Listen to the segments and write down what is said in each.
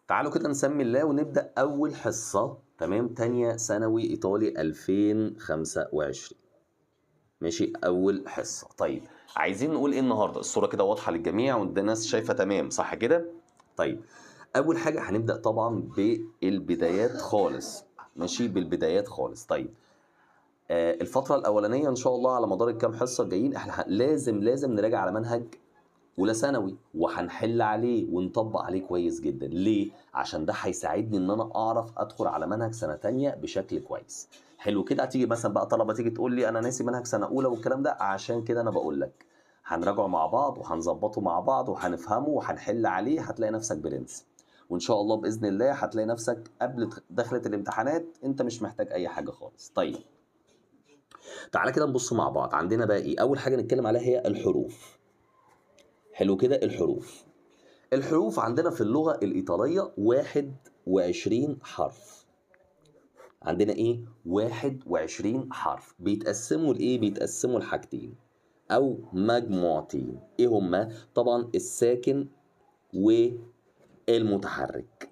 تعالوا كده نسمي الله ونبدأ أول حصة. تمام، تانية ثانوي إيطالي 2025. ماشي، أول حصة. طيب عايزين نقول إيه النهاردة؟ الصورة كده واضحة للجميع والناس شايفة تمام صح كده؟ طيب أول حاجة هنبدأ طبعا بالبدايات خالص. ماشي، بالبدايات خالص. طيب الفترة الأولانية إن شاء الله على مدار الكام حصة الجايين إحنا لازم نراجع على منهج أولى ثانوي، وهنحل عليه ونطبق عليه كويس جدا. ليه؟ عشان ده هيساعدني إن أنا أعرف أدخل على منهج سنة تانية بشكل كويس. حلو كده. هتيجي مثلا بقى طلبة تيجي تقول لي أنا ناسي منهج سنة أولى والكلام ده، عشان كده أنا بقول لك هنراجعه مع بعض وهنظبطه مع بعض وهنفهمه وهنحل عليه، هتلاقي نفسك برنس. وإن شاء الله بإذن الله هتلاقي نفسك قبل دخلة الامتحانات أنت مش محتاج أي حاجة خالص. طيب تعالى كده نبص مع بعض. عندنا بقى إيه؟ أول حاجة نتكلم عليها هي الحروف. حلو كده. الحروف عندنا في اللغة الإيطالية 21 حرف. عندنا إيه؟ 21 حرف. بيتقسموا لإيه؟ بيتقسموا لحاجتين أو مجموعتين. إيه هما؟ طبعا الساكن والمتحرك.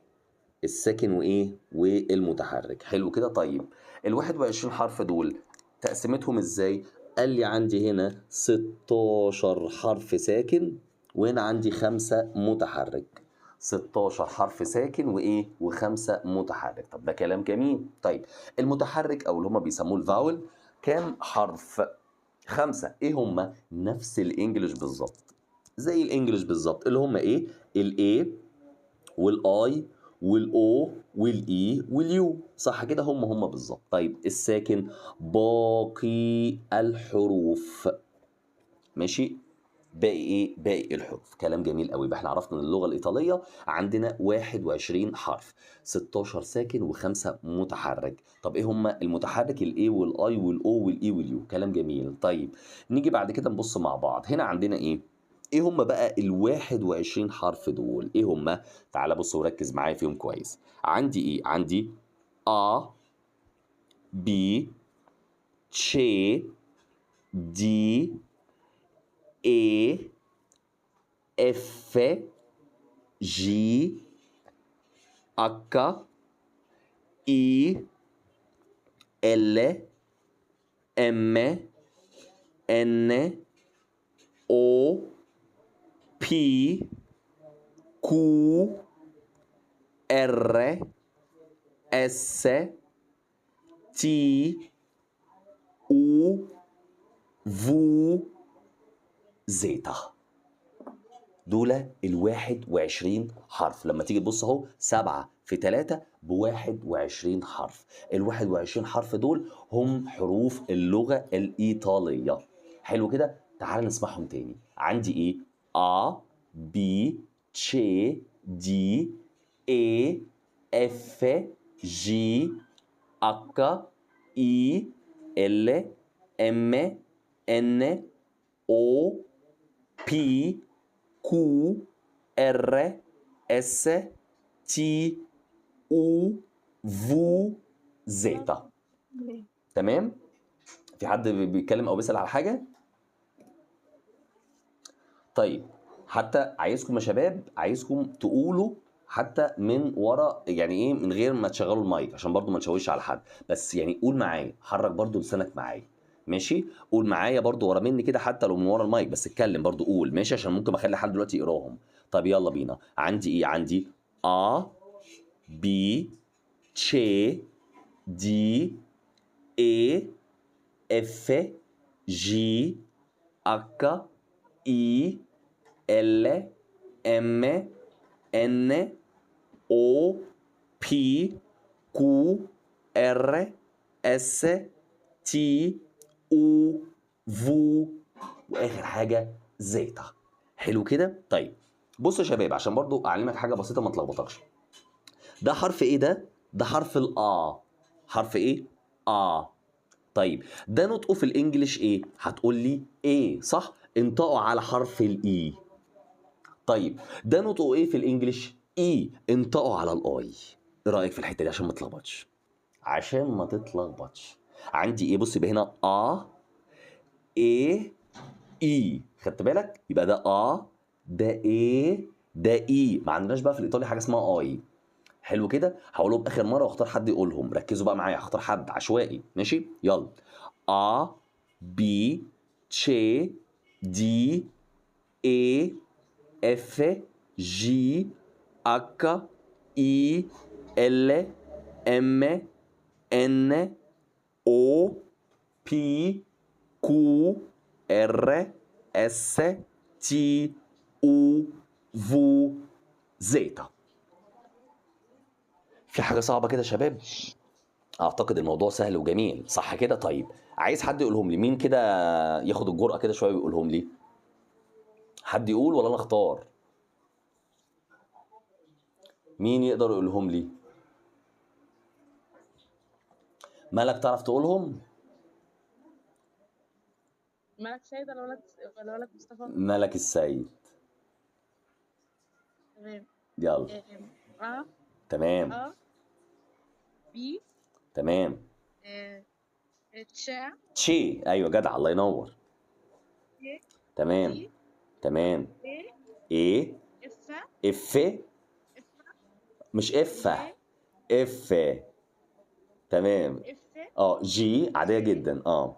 الساكن وإيه؟ والمتحرك. حلو كده. طيب ال 21 حرف دول تقسيمتهم إزاي؟ قال لي عندي هنا 16 حرف ساكن وهنا عندي 5 متحرك. 16 حرف ساكن وايه وخمسه متحرك. طب ده كلام جميل. طيب المتحرك او اللي هم بيسموه الفاول كام حرف؟ 5. ايه هم؟ نفس الانجليش بالظبط، زي الانجليش بالظبط، اللي هم ايه؟ الاي والاي والاو والاي واليو. صح كده؟ هم بالظبط. طيب الساكن باقي الحروف. ماشي، باقي ايه؟ باقي الحروف. كلام جميل قوي. يبقى احنا عرفنا ان اللغه الايطاليه عندنا 21 حرف، 16 ساكن و5 متحرك. طب ايه هم المتحرك؟ الاي والاي والاو والاي واليو. كلام جميل. طيب نيجي بعد كده نبص مع بعض. هنا عندنا ايه هم بقى ال 21 حرف دول؟ ايه هم؟ تعال بص وركز معايا فيهم كويس. عندي ايه؟ عندي ا بي تشي دي اي اف جي H I L M N O P Q R S T U V زيتا. دول ال 21 حرف. لما تيجي تبص اهو 7 في 3 ب 21 حرف. ال 21 حرف دول هم حروف اللغة الإيطالية. حلو كده؟ تعال نسمعهم تاني. عندي ايه؟ A B C D E F G H I L M N O P كيو ار اس تي او فو زيتا. تمام؟ في حد بيتكلم او بيسأل على حاجه؟ طيب حتى عايزكم يا شباب، عايزكم تقولوا حتى من ورا، يعني ايه، من غير ما تشغلوا المايك عشان برضو ما نشوش على حد. بس يعني قول معايا، حرك برضو لسانك معايا. ماشي، قول معايا برضو ورا مني كده حتى لو من ورا المايك، بس اتكلم برضو قول. ماشي، عشان ممكن اخلي حد دلوقتي يقراهم. طب يلا بينا. عندي ايه؟ عندي ا بي تشي دي اي اف جي H I L M N O P Q R S T U V واخر حاجه زيتا. حلو كده؟ طيب بص يا شباب عشان برضو اعلمك حاجه بسيطه ما تلخبطكش. ده حرف ايه؟ ده حرف الآ. حرف ايه؟ آ. طيب ده نطقه في الانجليش ايه؟ هتقول لي ايه صح؟ انطقوا على حرف الاي. طيب ده نطقه ايه في الانجليش؟ اي. انطقوا على الاي. ايه رايك في الحته دي عشان ما تتلخبطش؟ عشان ما تتلخبطش. عندي ايه؟ بص يبقى هنا ايه اي. خدت بالك؟ يبقى ده ده ايه ده اي. ما عندناش بقى في الايطالي حاجه اسمها اي. حلو كده. هقولهم اخر مره واختار حد يقولهم، ركزوا بقى معايا، هختار حد عشوائي ماشي. يلا. ا بي تشي دي اي اف جي اك اي ال ام ان او بي كيو ار اس تي او فو زيتا. في حاجة صعبة كده يا شباب؟ أعتقد الموضوع سهل وجميل، صح كده؟ طيب عايز حد يقولهم لي، مين كده ياخد الجرأة كده شوية ويقولهم لي؟ حد يقول ولا أنا أختار؟ مين يقدر يقولهم لي؟ مالك تعرف تقولهم؟ ملك سيد ولا ولد مصطفى؟ ملك السيد. تمام. يلا. أ تمام. أ بي تمام. تشا تشي، أيوة جدع، الله ينور. دي تمام. دي تمام. إيه إيه. إف إف. إف مش إف. جي إف. تمام. إف جي عادية جي جدا. أكا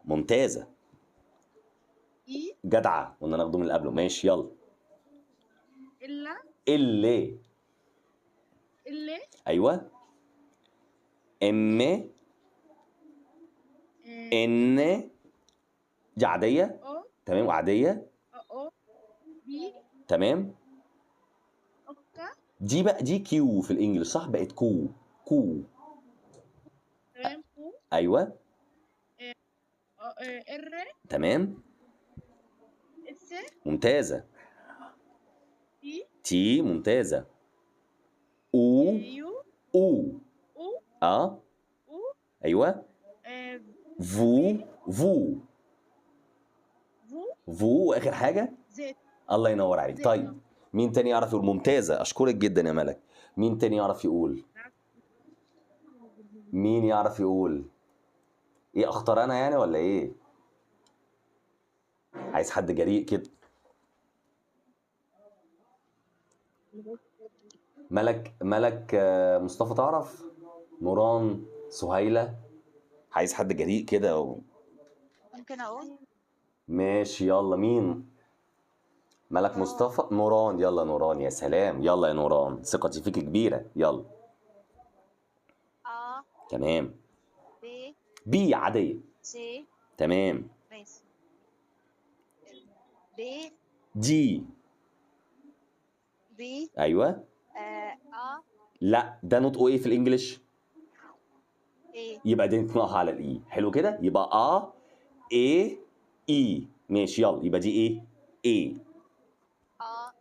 ممتازة. إي جدعة، قلنا ناخده من اللي قبله. ماشي يلا. إلا اللي. اللي ايوه. ام. ان. دي عادية. أو تمام، وعادية. أو بي تمام. أكا دي بقى دي كيو في الانجليش، صح؟ بقت كو. كو. تمام كو ايوه. ار تمام. اس ممتازة. تي تي ممتازة. او. يو او. او اه. او ايوه. في فو. فو. فو فو واخر حاجة. زيت الله ينور عليك. زيتا. طيب مين تاني يعرف يقول؟ ممتازة، اشكرك جدا يا ملك. مين تاني يعرف يقول؟ مين يعرف يقول؟ ايه، اختار انا يعني ولا ايه؟ عايز حد جريء كده. ملك مصطفى تعرف؟ نوران، سهيلة. عايز حد جريء كده ممكن أقول ماشي يلا. مين؟ ملك مصطفى. نوران. يلا نوران، يا سلام، يلا يا نوران، ثقتي فيك كبيرة. يلا. أ تمام. بي بي عادية. سي تمام. ماشي بي دي. بي ايوه. أ لا، ده نطقه ايه في الانجليش؟ إيه يبقى دي نطقها على الاي. حلو كده، يبقى ايه اي. ماشي يلا، يبقى دي ايه أ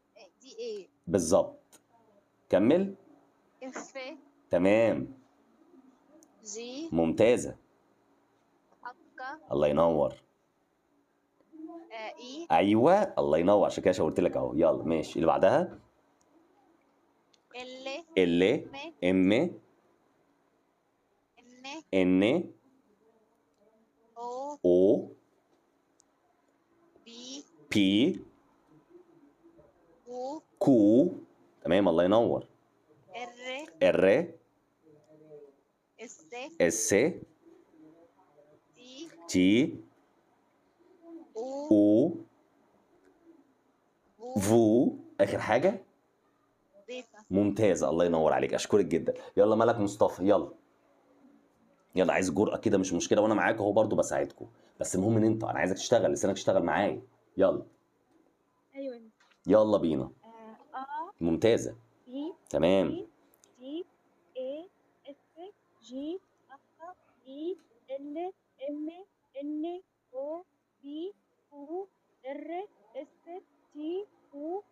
دي إيه بالظبط. كمل. إف تمام. جي ممتازة. أكا الله ينور. إي ايوه، الله ينور، عشان كده قلت لك اهو. يلا ماشي، اللي بعدها. ال اللي. ام. إن ان. أو او. بي بي. كو كو. تمام، الله ينور. ار ار. اس اس. تي تي. او او. فو فو اخر حاجة. زيتا. ممتازة، الله ينور عليك، اشكرك جدا. يلا ملك مصطفى، يلا. يلا، عايز جرأة كده، مش مشكلة، وانا معاك اهو برضو بساعدكم. بس المهم ان انا عايزك تشتغل، لسانك تشتغل معايا. يلا. أيوة يلا بينا. أ ممتازة. بي تمام. سي دي اي اف جي أكا اي ال ام ان او بي كيو ار اس تي او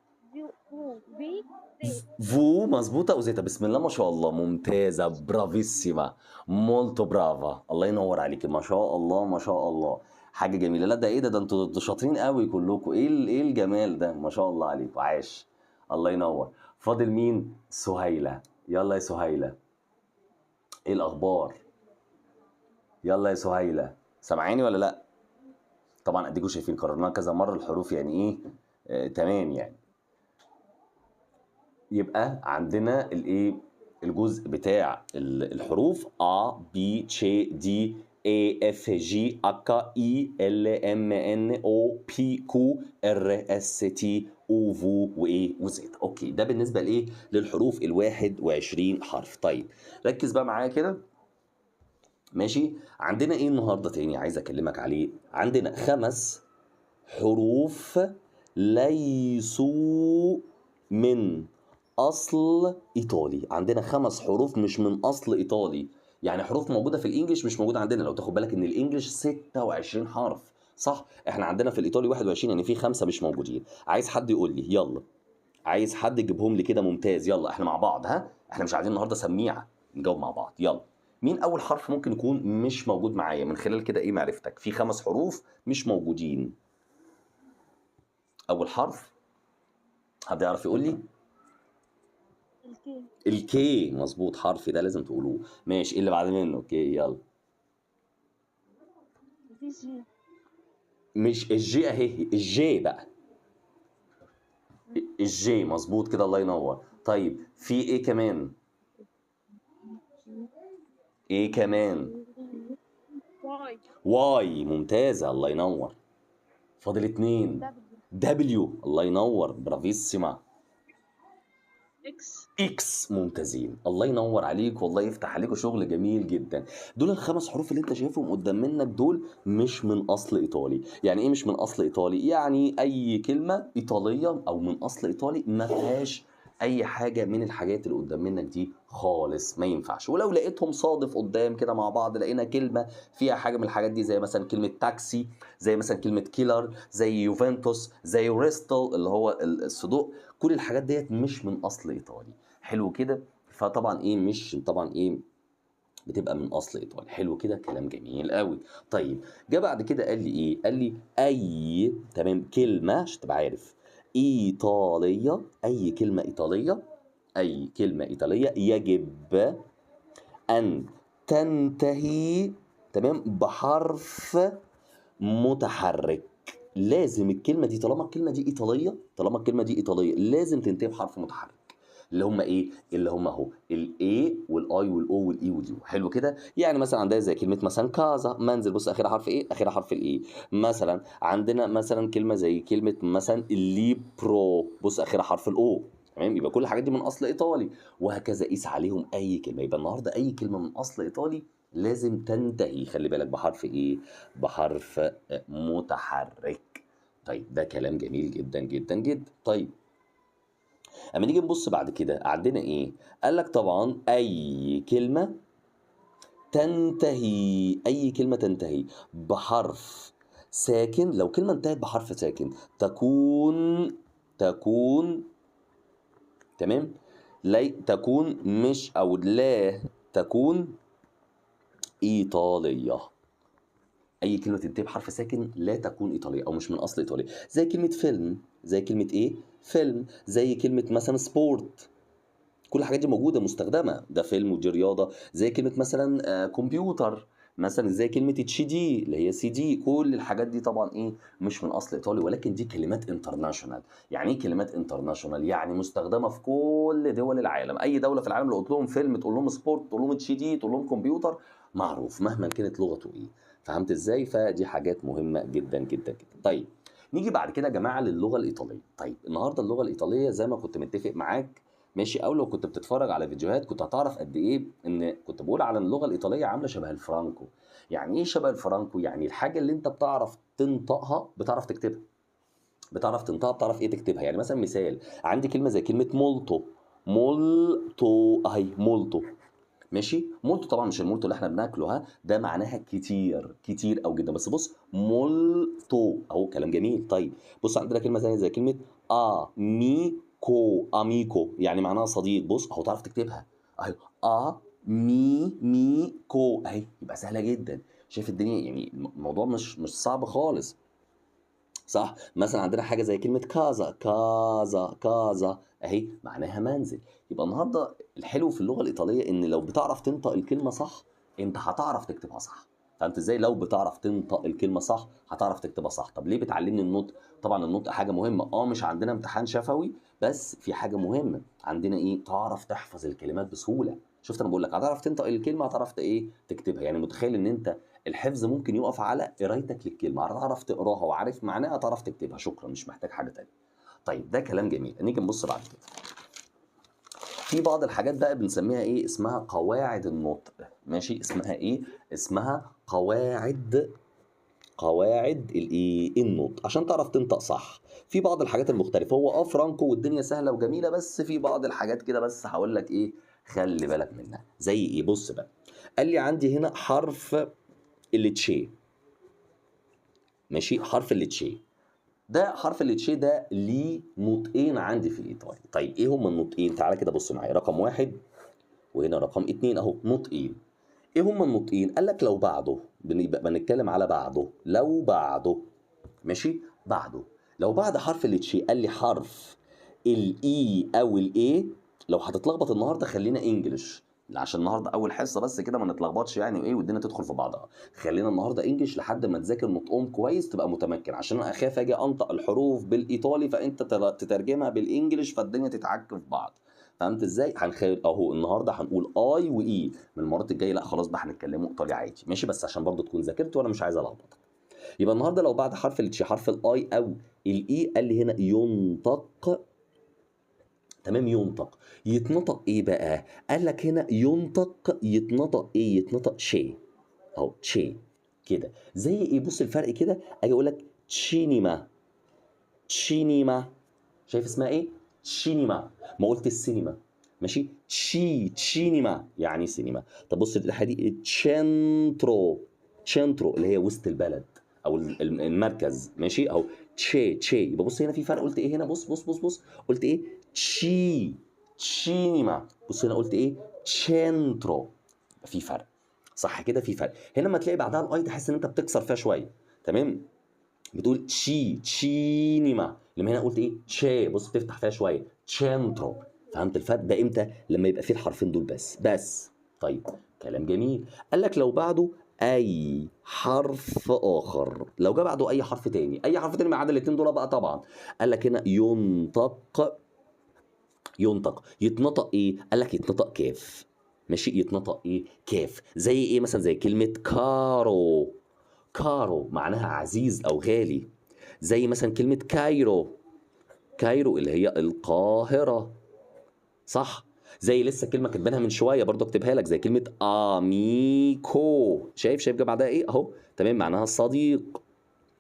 فو في زي. فو مظبوطة، وزيتا، بسم الله ما شاء الله، ممتازة، برافيسيما، مولتو برافا، الله ينور عليك، ما شاء الله ما شاء الله. حاجة جميلة. لا ده ايه ده انتوا شاطرين قوي كلكم. ايه الجمال ده، ما شاء الله عليكم، عاش. الله ينور. فاضل مين؟ سهيلة. يلا يا سهيلة. ايه الاخبار؟ يلا يا سهيلة، سامعاني ولا لا؟ طبعا اديكوا شايفين كررناها كذا مرة الحروف، يعني ايه. تمام يعني. يبقى عندنا الايه الجزء بتاع الحروف A B C D A F G H I L M N O P Q R S T U V وإيه وزد. أوكي ده بالنسبة لإيه للحروف ال21 حرف. طيب ركز بقى معايا كده ماشي. عندنا إيه النهاردة تاني عايز أكلمك عليه؟ عندنا 5 حروف ليسوا من أصل إيطالي. عندنا 5 حروف مش من أصل إيطالي، يعني حروف موجودة في الإنجليش مش موجودة عندنا. لو تاخد بالك إن الإنجليش 26 حرف صح؟ إحنا عندنا في الإيطالي 21، يعني في 5 مش موجودين. عايز حد يقول لي يلا، عايز حد يجيبهم لي كده ممتاز. يلا إحنا مع بعض، ها إحنا مش عايزين النهاردة سميعة، نجاوب مع بعض. يلا مين أول حرف ممكن يكون مش موجود معايا من خلال كده إيه معرفتك في 5 حروف مش موجودين؟ أول حرف حد يعرف يقول لي؟ الكي. الكي مظبوط، حرف ده لازم تقولوه. ماشي، ايه اللي بعد منه؟ كي يلا. مفيش جي. مش الجي اهي، الجي بقى، الجي مظبوط كده، الله ينور. طيب في ايه كمان؟ ايه كمان؟ واي. واي ممتازة، الله ينور. فاضل 2. دبليو. دبليو، الله ينور، برافيسيما. اكس. اكس ممتازين، الله ينور عليك، والله يفتح عليكوا، شغل جميل جدا. دول ال5 حروف اللي انت شايفهم قدام منك دول مش من اصل ايطالي. يعني ايه مش من اصل ايطالي؟ يعني اي كلمه ايطاليه او من اصل ايطالي ما فيهاش اي حاجه من الحاجات اللي قدام منك دي خالص، ما ينفعش. ولو لقيتهم صادف قدام كده مع بعض، لقينا كلمه فيها حاجه من الحاجات دي، زي مثلا كلمه تاكسي، زي مثلا كلمه كيلر، زي يوفنتوس، زي ريستل اللي هو الصدوق، كل الحاجات ديت مش من اصل ايطالي. حلو كده. فطبعا ايه مش طبعا ايه بتبقى من اصل ايطالي. حلو كده، كلام جميل قوي. طيب جه بعد كده قال لي ايه؟ قال لي اي تمام كلمه عشان تبقى عارف ايطاليه، اي كلمه ايطاليه، اي كلمه ايطاليه يجب ان تنتهي تمام بحرف متحرك. لازم الكلمه دي، طالما الكلمه دي ايطاليه، طالما الكلمه دي ايطاليه لازم تنتهي بحرف متحرك، اللي هم ايه؟ اللي هم اهو الاي والاي والاو والاي واليو. حلو كده. يعني مثلا عندنا زي كلمه مثلا كازا، منزل، بص اخرها حرف ايه؟ اخرها حرف الاي. مثلا عندنا مثلا كلمه زي كلمه مثلا الليبرو، بص اخرها حرف الاو. تمام، يبقى كل الحاجات دي من اصل ايطالي. وهكذا قيس عليهم اي كلمه. يبقى النهارده اي كلمه من اصل ايطالي لازم تنتهي، خلي بالك، بحرف ايه؟ بحرف متحرك. طيب ده كلام جميل جدا جدا جدا. طيب اما نيجي نبص بعد كده عندنا ايه؟ قال لك طبعا اي كلمه تنتهي، اي كلمه تنتهي بحرف ساكن. لو كلمه انتهت بحرف ساكن تكون تمام، لا تكون مش او لا تكون ايطاليه. اي كلمه تنتهي بحرف ساكن لا تكون ايطاليه او مش من اصل ايطالي. زي كلمه فيلم، زي كلمه ايه؟ فيلم. زي كلمه مثلا سبورت، كل الحاجات دي موجوده مستخدمه، ده فيلم ودي رياضه. زي كلمه مثلا كمبيوتر، مثلا زي كلمه اتش دي اللي هي سي دي. كل الحاجات دي طبعا ايه مش من اصل ايطالي، ولكن دي كلمات انترناشونال. يعني ايه كلمات انترناشونال؟ يعني مستخدمه في كل دول العالم. اي دوله في العالم لو قلت لهم فيلم تقول لهم سبورت، تقول لهم اتش دي، تقول لهم كمبيوتر، معروف مهما كانت لغته ايه. فهمت ازاي؟ فدي حاجات مهمه جدا جدا جدا. طيب نيجي بعد كده يا جماعه للغه الايطاليه. طيب النهارده اللغه الايطاليه زي ما كنت متفق معاك ماشي، او لو كنت بتتفرج على فيديوهات كنت هتعرف قد ايه ان كنت بقول على اللغه الايطاليه عامله شبه الفرانكو. يعني ايه شبه الفرانكو؟ يعني الحاجه اللي انت بتعرف تنطقها بتعرف تكتبها، بتعرف تنطقها بتعرف ايه تكتبها. يعني مثلا مثال، عندي كلمه زي كلمه مولتو، مولتو اهي مولتو ماشي. مولتو طبعا مش المولتو اللي احنا بناكله، ها، ده معناها كتير كتير او جدا. بس بص مولتو اهو كلام جميل. طيب بص عندنا كلمه ثانيه زي كلمه اميكو، اميكو يعني معناها صديق. بص اهو تعرف تكتبها اهي، ميكو اهي، يبقى سهله جدا. شايف الدنيا؟ يعني الموضوع مش صعب خالص صح. مثلا عندنا حاجه زي كلمه كازا، كازا اهي معناها منزل. يبقى النهارده الحلو في اللغه الايطاليه ان لو بتعرف تنطق الكلمه صح انت هتعرف تكتبها صح. فهمت ازاي؟ لو بتعرف تنطق الكلمه صح هتعرف تكتبها صح. طب ليه بتعلمني النطق؟ طبعا النطق حاجه مهمه، مش عندنا امتحان شفوي، بس في حاجه مهمه عندنا، ايه؟ تعرف تحفظ الكلمات بسهوله. شفت انا بقول لك هتعرف تنطق الكلمه، هتعرف ايه تكتبها. يعني متخيل ان انت الحفظ ممكن يقف على قرايتك للكلمه، هتعرف تقراها وعارف معناها هتعرف تكتبها، شكرا، مش محتاج حاجه تانية. طيب ده كلام جميل. نيجي نبص بعد كده في بعض الحاجات بقى بنسميها ايه، اسمها قواعد النطق. ماشي، اسمها ايه؟ اسمها قواعد الايه، النطق، عشان تعرف تنطق صح. في بعض الحاجات المختلفه، هو فرانكو والدنيا سهله وجميله، بس في بعض الحاجات كده بس هقول لك ايه خلي بالك منها. زي ايه؟ بص بقى، قال لي عندي هنا حرف التشي. ماشي، حرف التشي ده، حرف التشي ده ليه نطقين عندي في الايطالي. طيب ايه هما النطقين؟ تعالى كده بص معايا، رقم 1 وهنا رقم 2 اهو، نطقين. ايه هما النطقين؟ قال لك لو بعده، بنتكلم على بعده، لو بعده، ماشي، بعده، لو بعد حرف التشي قال لي حرف الاي او الاي. لو هتتلخبط النهارده خلينا انجلش، عشان النهارده اول حصه بس كده ما نتلخبطش يعني، وايه والدنيا تدخل في بعضها. خلينا النهارده انجلش لحد ما تذاكر نطقهم كويس تبقى متمكن، عشان انا اخاف اجي انطق الحروف بالايطالي فانت تترجمها بالانجلش فالدنيا تتعك في بعض. فهمت ازاي؟ اهو النهارده هنقول اي واي، من المرات الجايه لا خلاص بقى هنتكلموا ايطالي عادي، ماشي، بس عشان برضو تكون ذاكرت وانا مش عايز الخبطك. يبقى النهارده لو بعد حرف التشي حرف الاي او الاي قال لي هنا ينطق. تمام، ينطق. يتنطق ايه بقى؟ قال لك هنا ينطق، يتنطق ايه؟ يتنطق شي اهو، شي كده. زي ايه؟ بص الفرق كده، اجي اقول لك تشينيما، تشينيما، شايف اسمها ايه؟ تشينيما، ما قلت السينما. ماشي، تشينيما يعني سينما. طب بص الناحيه دي، تشنترو، تشنترو اللي هي وسط البلد او المركز. ماشي اهو، تشي. يبقى بص هنا في فرق، قلت ايه هنا؟ بص قلت ايه؟ تشينيما. بص هنا قلت ايه؟ تشنترو. في فرق، صح كده؟ في فرق. هنا لما تلاقي بعدها الاي تحس ان انت بتكسر فيها شويه. تمام، بتقول تشينيما، لما هنا قلت ايه؟ تشي، بص بتفتح فيها شويه، تشنترو. فهمت الفرق ده امتى؟ لما يبقى فيه الحرفين دول بس. طيب كلام جميل. قال لك لو بعده اي حرف اخر، لو جه بعده اي حرف تاني، اي حرف تاني ما عدا الاثنين دول بقى طبعا. قال لك هنا ينطق، يتنطق ايه؟ قال لك يتنطق كاف. ماشي، يتنطق ايه؟ كاف. زي ايه مثلا؟ زي كلمه كارو، كارو معناها عزيز او غالي. زي مثلا كلمه كايرو، كايرو اللي هي القاهره، صح. زي لسه كلمه كاتبينها من شويه برضه اكتبها لك، زي كلمه اميكو، شايف جاب بعدها ايه اهو؟ تمام، معناها الصديق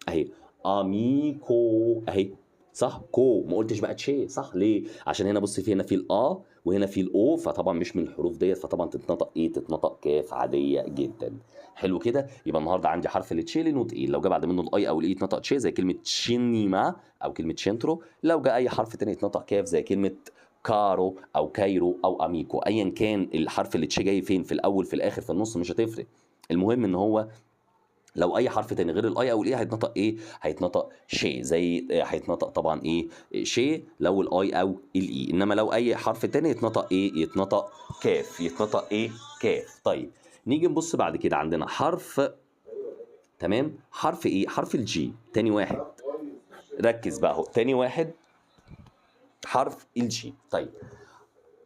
اهي، اميكو اهي، صح. كو، ما قلتش بقى تشي، صح. ليه؟ عشان هنا بص، في هنا في الا وهنا في الاو، فطبعا مش من الحروف ديت، فطبعا تتنطق ايه؟ تتنطق كاف عاديه جدا. حلو كده. يبقى النهارده عندي حرف التشي ليه نطقين، لو جه بعد منه الاي او الاي يتنطق تشي زي كلمه شينيما او كلمه شنترو، لو جه اي حرف تاني يتنطق كاف زي كلمه كارو او كايرو او اميكو. ايا كان الحرف اللي تشي جاي فين، في الاول في الاخر في النص، مش هتفرق. المهم ان هو لو اي حرف تاني غير الاي او الاي هيتنطق ايه؟ هيتنطق شي. زي هيتنطق طبعا ايه؟ شي لو الاي او الاي. انما لو اي حرف تاني يتنطق ايه؟ يتنطق كاف، يتنطق ايه؟ كاف. طيب نيجي نبص بعد كده، عندنا حرف، تمام، حرف ايه؟ حرف الجي، تاني واحد. ركز بقى اهو، تاني واحد حرف الجي. طيب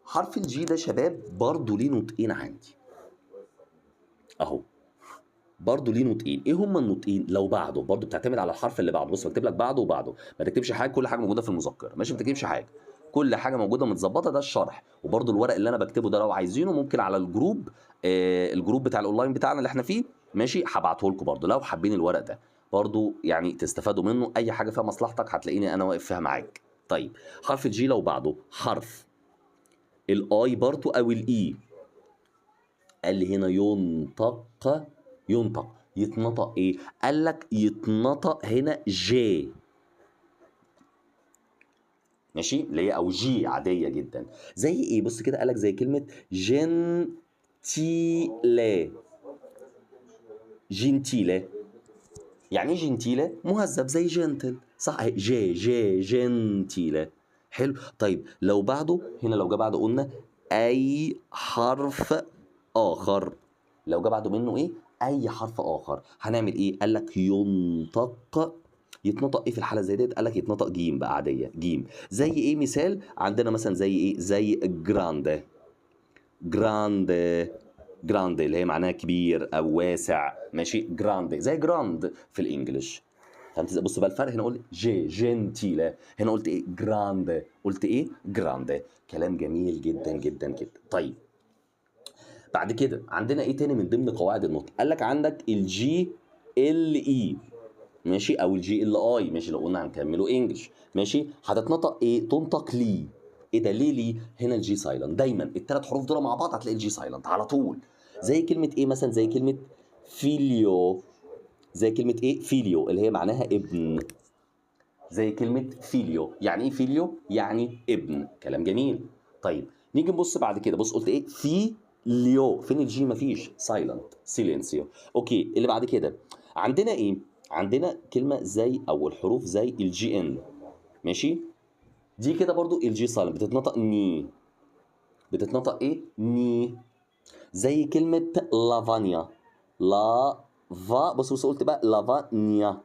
حرف الجي ده شباب برضه ليه نطقين عندي اهو، برضه ليه نطقين. ايه هما النطقين؟ لو بعده برضه بتعتمد على الحرف اللي بعده. بص بكتب لك بعده وبعده، ما تكتبش حاجه، كل حاجه موجوده في المذكره، ماشي، ما تكتبش حاجه، كل حاجه موجوده متظبطه، ده الشرح. وبرضه الورق اللي انا بكتبه ده لو عايزينه ممكن على الجروب، الجروب بتاع الاونلاين بتاعنا اللي احنا فيه، ماشي، هبعته لكم برضه لو حابين الورق ده برضه، يعني تستفادوا منه. اي حاجه فيها مصلحتك هتلاقيني انا واقف فيها معاك. طيب حرف الجي لو بعده حرف الاي برضه او الاي، قال لي هنا ينطق، يتنطق ايه؟ قال لك يتنطق هنا جي، ماشي، اللي هي او جي عاديه جدا. زي ايه؟ بص كده، قال لك زي كلمه جنتيلا، جنتيلا يعني ايه؟ جنتيلا مهذب زي جنتل، صح اهي، جنتيلا. حلو. طيب لو بعده هنا، لو جه بعده قلنا اي حرف اخر، لو جه بعده منه ايه؟ اي حرف اخر هنعمل ايه؟ قال لك يتنطق ايه في الحاله زي ديت؟ قال لك يتنطق جيم بقى عاديه، جيم. زي ايه مثال؟ عندنا مثلا زي ايه؟ زي جراند. جراند جراند اللي هي معناها كبير او واسع، ماشي. جراند زي جراند في الانجليش. فهمت ازاي؟ بص بقى الفرق، هنا قلت جنتيلا، هنا قلت ايه؟ جراند، قلت ايه؟ جراند. كلام جميل جدا جدا جدا. طيب بعد كده عندنا ايه تاني من ضمن قواعد النطق؟ قال لك عندك الجي ال اي، ماشي، او الجي ال اي، ماشي. لو قلنا هنكمله انجلش، ماشي، هتتنطق ايه؟ تنطق لي. ايه ده ليه لي؟ هنا الجي سايلنت. دايما الثلاث حروف دول مع بعض هتلاقي الجي سايلنت على طول. زي كلمه ايه مثلا؟ زي كلمه فيليو. زي كلمه ايه؟ فيليو اللي هي معناها ابن. زي كلمه فيليو. يعني ايه فيليو؟ يعني ابن. كلام جميل. طيب نيجي نبص بعد كده. بص قلت ايه؟ فيليو. فين الجي؟ مفيش، سايلنت، سيلينسيو. اوكي اللي بعد كده عندنا ايه؟ عندنا كلمه زي، او الحروف زي الجي ان، ماشي. دي كده برضو الجي سايلنت، بتتنطق ني. بتتنطق ايه؟ ني. زي كلمه لافانيا. لا بص قلت بقى لافانيا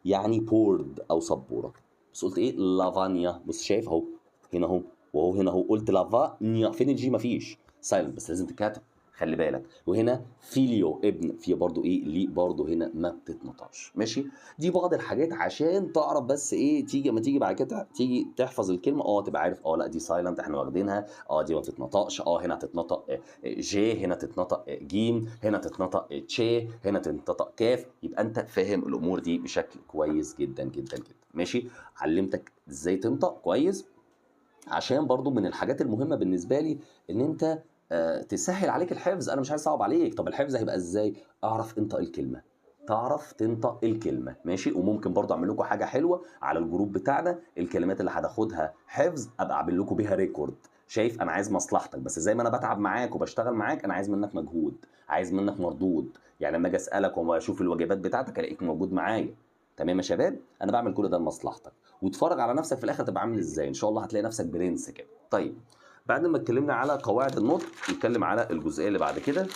يعني بورد او سبوره. بس قلت ايه؟ لافانيا. بص شايف اهو، هنا اهو وهو هنا اهو، قلت لافانيا. فين الجي؟ مفيش، سايلنت، بس لازم تتكتب، خلي بالك. وهنا فيليو ابن، في برضو ايه؟ لي برضو هنا ما بتتنطقش، ماشي. دي بعض الحاجات عشان تعرف بس ايه، تيجي ما تيجي بعد كده تيجي تحفظ الكلمه، تبقى عارف لا دي سايلنت احنا واخدينها، دي ما تتنطقش، هنا تتنطق جي، هنا تتنطق جيم، هنا تتنطق تشي، هنا تتنطق كاف. يبقى انت فاهم الامور دي بشكل كويس جدا جدا جدا، ماشي. علمتك ازاي تنطق كويس، عشان برضو من الحاجات المهمه بالنسبه لي ان انت تسهل عليك الحفظ. انا مش عايز اصعب عليك. طب الحفظ هيبقى ازاي؟ اعرف انطق الكلمه، تعرف تنطق الكلمه، ماشي. وممكن برضو اعمل لكم حاجه حلوه على الجروب بتاعنا، الكلمات اللي هتاخدها حفظ ابقى اعمل لكم بيها ريكورد. شايف؟ انا عايز مصلحتك، بس زي ما انا بتعب معاك وبشتغل معاك، انا عايز منك مجهود، عايز منك مردود. يعني لما اجي اسالك واشوف الواجبات بتاعتك الاقيك موجود معايا. تمام يا شباب؟ انا بعمل كل ده لمصلحتك. واتفرج على نفسك في الاخر تبقى عامل ازاي، ان شاء الله هتلاقي نفسك برنس كده. طيب بعد ما اتكلمنا على قواعد النطق، نتكلم على الجزئيه اللي بعد كده.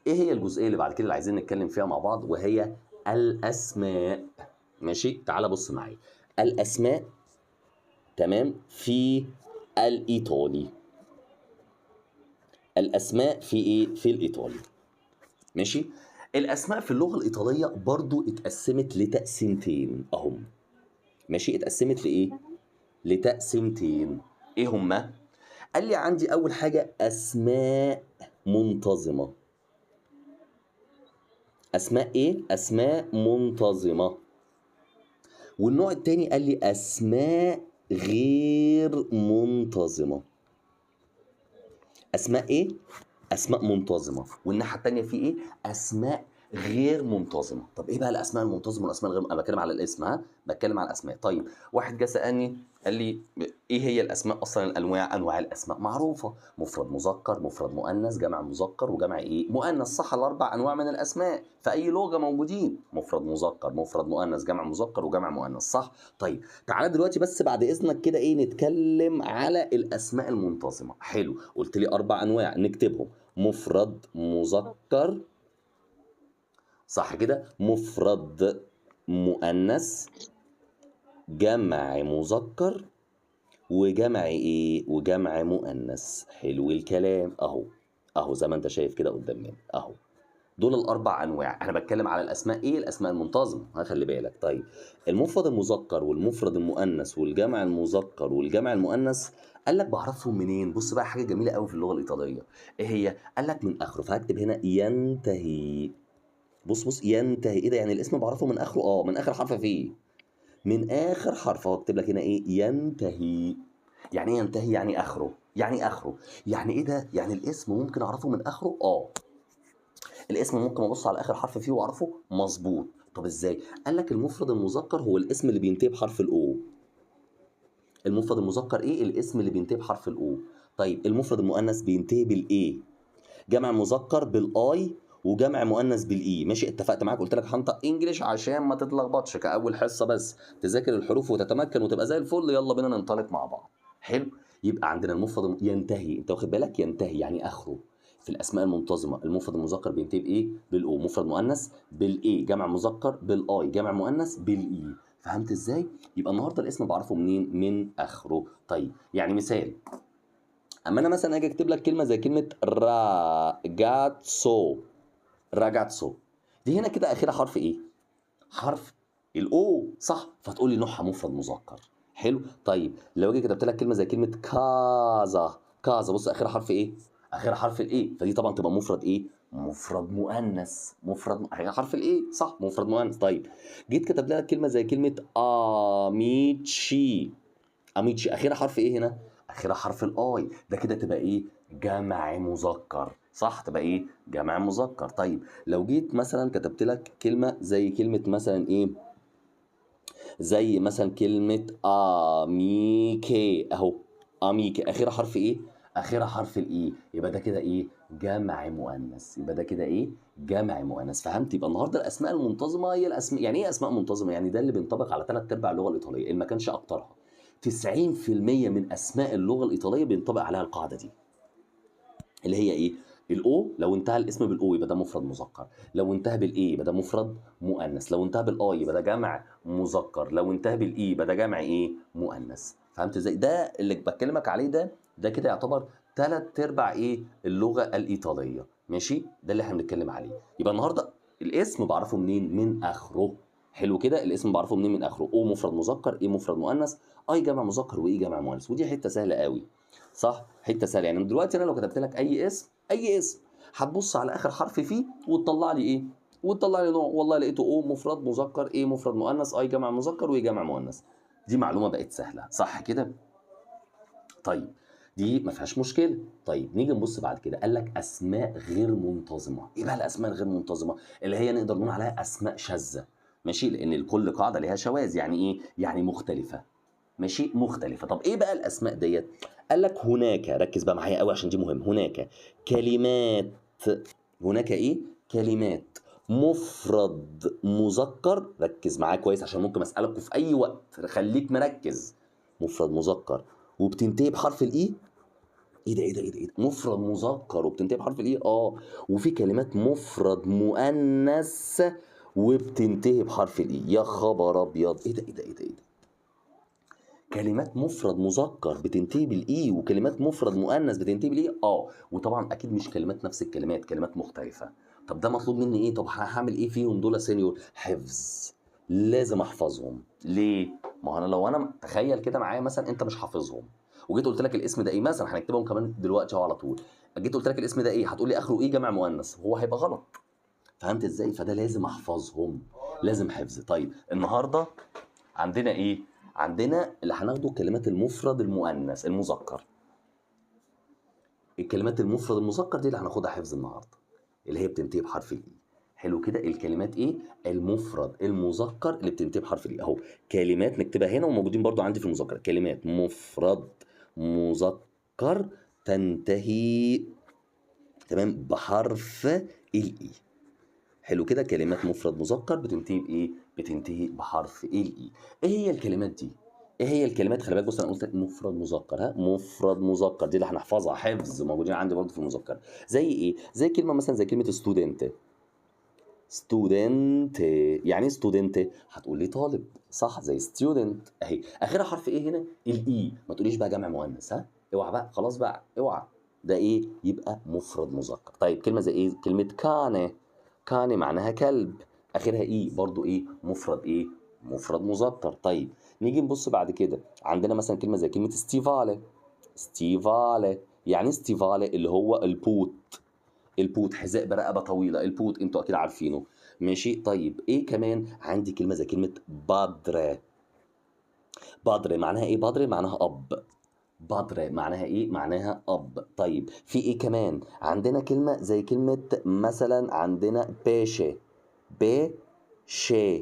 ايه هي الجزئيه اللي بعد كده اللي عايزين نتكلم فيها مع بعض؟ وهي الاسماء، ماشي. تعال بص معايا. الاسماء، تمام، في الايطالي. الاسماء في ايه؟ في الايطالي، ماشي. الاسماء في اللغه الايطاليه برضو اتقسمت لتقسيمتين اهم، ماشي. اتقسمت لايه؟ لتقسيمتين. ايه هما؟ قال لي عندي اول حاجه اسماء منتظمه. اسماء ايه؟ اسماء منتظمه. والنوع التاني قال لي اسماء غير منتظمه. اسماء ايه؟ اسماء منتظمه. والناحيه التانيه في ايه؟ اسماء غير منتظمه. طب ايه بقى الاسماء المنتظمه والاسماء الغير؟ انا بتكلم على الاسم، بتكلم على الاسماء. طيب واحد جه سالني قال لي ايه هي الاسماء اصلا؟ الانواع، انواع الاسماء معروفه، مفرد مذكر، مفرد مؤنث، جمع مذكر، وجمع ايه؟ مؤنث. صح؟ الاربع انواع من الاسماء في اي لغه موجودين، مفرد مذكر، مفرد مؤنث، جمع مذكر، وجمع مؤنث، صح؟ طيب تعالى دلوقتي بس بعد اذنك كده ايه، نتكلم على الاسماء المنتظمه. حلو، قلت لي اربع انواع، نكتبهم. مفرد مذكر، صح كده، مفرد مؤنث، جمع مذكر، وجمع ايه؟ وجمع مؤنث. حلو الكلام. اهو زي ما انت شايف كده قدام منك اهو، دول الاربع انواع. انا بتكلم على الاسماء ايه؟ الاسماء المنتظمه، خلي بالك. طيب المفرد المذكر والمفرد المؤنث والجمع المذكر والجمع المؤنث، قال لك بعرفهم منين؟ بص بقى حاجه جميله قوي في اللغه الايطاليه. ايه هي؟ قال لك من اخره. فهكتب هنا ينتهي. بص ينتهي. ايه ده؟ يعني الاسم بعرفه من اخره؟ من اخر حرف فيه، من اخر حرف. هو اكتب لك هنا ايه؟ ينتهي. يعني ايه ينتهي؟ يعني اخره. يعني اخره يعني ايه ده؟ يعني الاسم ممكن اعرفه من اخره. الاسم ممكن ابص على اخر حرف فيه واعرفه مظبوط. طب ازاي؟ قال لك المفرد المذكر هو الاسم اللي بينتهي بحرف الاو. المفرد المذكر ايه؟ الاسم اللي بينتهي بحرف الاو. طيب المفرد المؤنث بينتهي بالاي، جمع مذكر بالاي، وجمع مؤنث بالاي، ماشي. اتفقت معاك، قلت لك هنطق انجليش عشان ما تتلخبطش كاول حصه، بس تذاكر الحروف وتتمكن وتبقى زي الفل. يلا بينا ننطلق مع بعض. حلو. يبقى عندنا المفرد ينتهي، انت واخد بالك؟ ينتهي يعني اخره. في الاسماء المنتظمه المفرد المذكر بينتهي بايه؟ بالاو. مفرد مؤنث بالاي جمع مذكر، بالاي جمع مؤنث، بالاي. فهمت ازاي؟ يبقى النهارده الاسم بعرفه منين؟ من اخره. طيب يعني مثال، اما انا مثلا اجي اكتب لك كلمه زي كلمه راجاتسو. راجاتسو دي هنا كده اخرها حرف ايه؟ حرف الاو، صح؟ فتقول لي نوعها مفرد مذكر. حلو. طيب لو اجي كتبت لك كلمه زي كلمه كازا. كازا بص اخرها حرف ايه؟ اخرها حرف الايه، فدي طبعا تبقى مفرد ايه؟ مفرد مؤنث. اخرها حرف الايه، صح؟ مفرد مؤنث. طيب جيت كتبت لك كلمه زي كلمه اميتشي. اميتشي اخرها حرف ايه هنا؟ اخرها حرف الاي، ده كده تبقى ايه؟ جمع مذكر، صح؟ تبقى ايه؟ جمع مذكر. طيب لو جيت مثلا كتبت لك كلمه زي كلمه مثلا ايه؟ زي مثلا كلمه اميكي اهو. اميكي اخرها حرف ايه؟ اخرها حرف الاي، يبقى ده كده ايه؟ جمع مؤنث. يبقى ده كده ايه؟ جمع مؤنث. فهمت؟ يبقى النهارده الاسماء المنتظمه هي الاسماء. يعني ايه اسماء منتظمه؟ يعني ده اللي بينطبق على ثلاث ارباع اللغه الايطاليه ان ما كانش اكترها. 90% من اسماء اللغه الايطاليه بينطبق عليها القاعده دي، اللي هي ايه؟ الاو لو انتهى الاسم بالاو يبقى ده مفرد مذكر، لو انتهى بالاي يبقى ده مفرد مؤنث، لو انتهى بالاي يبقى ده جمع مذكر، لو انتهى بالاي يبقى ده جمع ايه؟ مؤنث. فهمت ازاي؟ ده اللي بكلمك عليه، ده كده يعتبر ثلاث ارباع ايه؟ اللغه الايطاليه. ماشي؟ ده اللي احنا بنتكلم عليه. يبقى النهارده الاسم بعرفه منين؟ من اخره. حلو كده. الاسم بعرفه منين؟ من اخره. او مفرد مذكر، ايه مفرد مؤنث، اي جمع مذكر، وايه جمع مؤنث. ودي حته سهله قوي، صح؟ حته سهله. يعني دلوقتي انا لو كتبت لك اي اسم، اي اسم، هتبص على اخر حرف فيه وتطلع لي ايه؟ وتطلع لي نوع. والله لقيته او مفرد مذكر، ايه مفرد مؤنث، اي جمع مذكر، وايه جمع مؤنث. دي معلومه بقت سهله، صح كده؟ طيب دي ما فيهاش مشكله. طيب نيجي نبص بعد كده، قال لك اسماء غير منتظمه. ايه بقى الاسماء الغير منتظمه؟ اللي هي نقدر نقول عليها اسماء شاذه. ماشي؟ لان كل قاعده ليها شواذ. يعني ايه؟ يعني مختلفه. ماشي؟ مختلفة. طب ايه بقى الاسماء ديت؟ قال لك هناك، ركز بقى معايا قوي عشان دي مهم، هناك كلمات. هناك ايه؟ كلمات مفرد مذكر. ركز معايا كويس عشان ممكن اسالك في اي وقت، خليك مركز. مفرد مذكر وبتنتهي بحرف الاي. ايه ده ايه ده ايه ده ايه ده؟ مفرد مذكر وبتنتهي بحرف الاي، اه. وفي كلمات مفرد مؤنث وبتنتهي بحرف الاي. يا خبر ابيض، ايه ده ايه ده ايه ده ايه ده؟ كلمات مفرد مذكر بتنتهي بالاي، وكلمات مفرد مؤنث بتنتهي بالاي، اه. وطبعا اكيد مش كلمات نفس الكلمات، كلمات مختلفه. طب ده مطلوب مني ايه؟ طب هعمل ايه فيهم دول يا سينيور؟ حفظ. لازم احفظهم. ليه؟ ما هو انا لو انا تخيل كده معايا مثلا انت مش حافظهم، وجيت قلت لك الاسم ده ايه مثلا، هنكتبهم كمان دلوقتي اهو على طول. جيت قلت لك الاسم ده ايه، هتقول لي اخره ايه؟ جمع مؤنث. هو هيبقى غلط. فهمت ازاي؟ فده لازم احفظهم، لازم حفظ. طيب النهارده عندنا ايه؟ عندنا اللي هناخده كلمات المفرد المؤنث المذكر. الكلمات المفرد المذكر دي اللي هناخدها حفظ النهارده، اللي هي بتنتهي بحرف الاي. حلو كده. الكلمات ايه؟ المفرد المذكر اللي بتنتهي بحرف الاي اهو. كلمات نكتبها هنا وموجودين برضو عندي في المذكره. كلمات مفرد مذكر تنتهي تمام بحرف الاي. حلو كده. كلمات مفرد مذكر بتنتهي بايه؟ بتنتهي بحرف الاي. ايه هي الكلمات دي؟ ايه هي الكلمات؟ خلي بالك، بص انا قلت مفرد مذكر، ها، مفرد مذكر دي اللي هنحفظها حفظ، موجودين عندي برضه في المذكر. زي ايه؟ زي كلمه مثلا زي كلمه ستودنت. ستودنت يعني ايه ستودنت؟ هتقول لي طالب، صح؟ زي ستودنت اهي. اخرها حرف ايه هنا؟ الاي. ما تقوليش بقى جمع مؤنث، ها، اوعى بقى، خلاص بقى اوعى. ده ايه؟ يبقى مفرد مذكر. طيب كلمه زي ايه؟ كلمه كان. كان معناها كلب، اخرها اي، برضو ايه؟ مفرد ايه؟ مفرد مذكر. طيب نيجي نبص بعد كده، عندنا مثلا كلمه زي كلمه ستيفالي. ستيفالي يعني ستيفالي اللي هو البوت. البوت حذاء برقبه طويله، البوت انتوا اكيد عارفينه. ماشي؟ طيب ايه كمان؟ عندي كلمه زي كلمه بادري. بادري معناها ايه؟ بادري معناها اب. بادري معناها ايه؟ معناها اب. طيب في ايه كمان؟ عندنا كلمه زي كلمه مثلا عندنا باشا. باشا.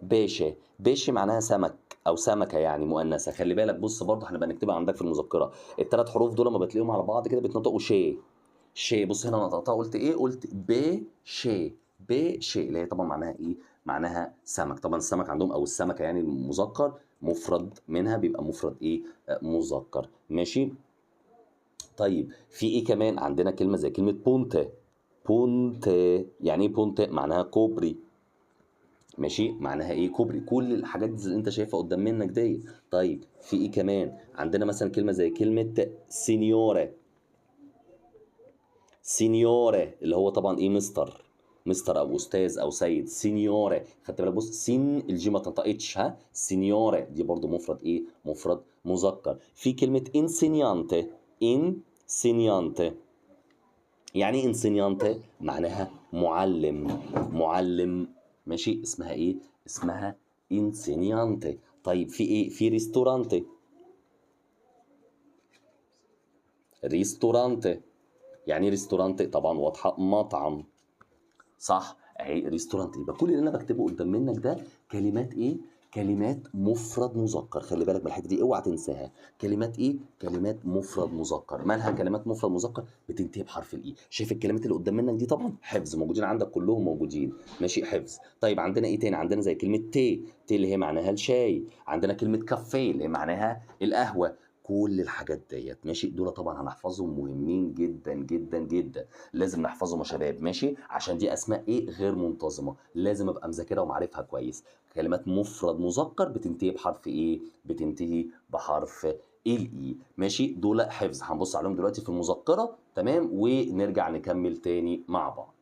باشا. باشا معناها سمك او سمكه يعني مؤنثه. خلي بالك، بص برضه هنبقى نكتبها عندك في المذكره. الثلاث حروف دول لما بتلاقيهم على بعض كده بيتنطقوا شي. شي. بص هنا نطقتها، قلت ايه؟ قلت بشي. بشي اللي هي طبعا معناها ايه؟ معناها سمك. طبعا السمك عندهم او السمكه يعني المذكر مفرد منها بيبقى مفرد ايه؟ مذكر. ماشي؟ طيب في ايه كمان؟ عندنا كلمه زي كلمه بونت. بونت يعني ايه بونت؟ معناها كوبري. ماشي، معناها ايه؟ كوبري. كل الحاجات دي اللي انت شايفها قدام منك دي. طيب في ايه كمان؟ عندنا مثلا كلمه زي كلمه سينيورا. سينيورا اللي هو طبعا ايه؟ مستر. مستر او استاذ او سيد. سينيورا، خدت بالك؟ بص، سين الجي ما تنطقتش، ها. سينيورا دي برضو مفرد ايه؟ مفرد مذكر. في كلمه انسينيانتي. انسينيانتي يعني انسينيانتي معناها معلم. معلم. ماشي، اسمها ايه؟ اسمها انسينيانتي. طيب في ايه؟ في ريستورانتي. ريستورانتي يعني إيه ريستورانتي؟ طبعا واضحه، مطعم. صح، اهي ريستورانت. يبقى كل اللي انا بكتبه قدام منك ده كلمات ايه؟ كلمات مفرد مذكر. خلي بالك من الحته دي، اوعى تنساها. كلمات ايه؟ كلمات مفرد مذكر. مالها كلمات مفرد مذكر؟ بتنتهي بحرف الاي. شايف الكلمات اللي قدام منك دي؟ طبعا حفظ، موجودين عندك كلهم موجودين. ماشي، حفظ. طيب عندنا ايه تاني؟ عندنا زي كلمه تي. تي اللي هي معناها الشاي. عندنا كلمه كافيه اللي هي معناها القهوه. كل الحاجات ديت ماشي، دول طبعا هنحفظهم، مهمين جدا جدا جدا. لازم نحفظهم يا شباب، ماشي، عشان دي اسماء ايه؟ غير منتظمه، لازم ابقى مذاكرها ومعرفها كويس. كلمات مفرد مذكر بتنتهي بحرف ايه؟ بتنتهي بحرف الاي. ماشي، دول حفظ، هنبص عليهم دلوقتي في المذكره، تمام، ونرجع نكمل تاني مع بعض.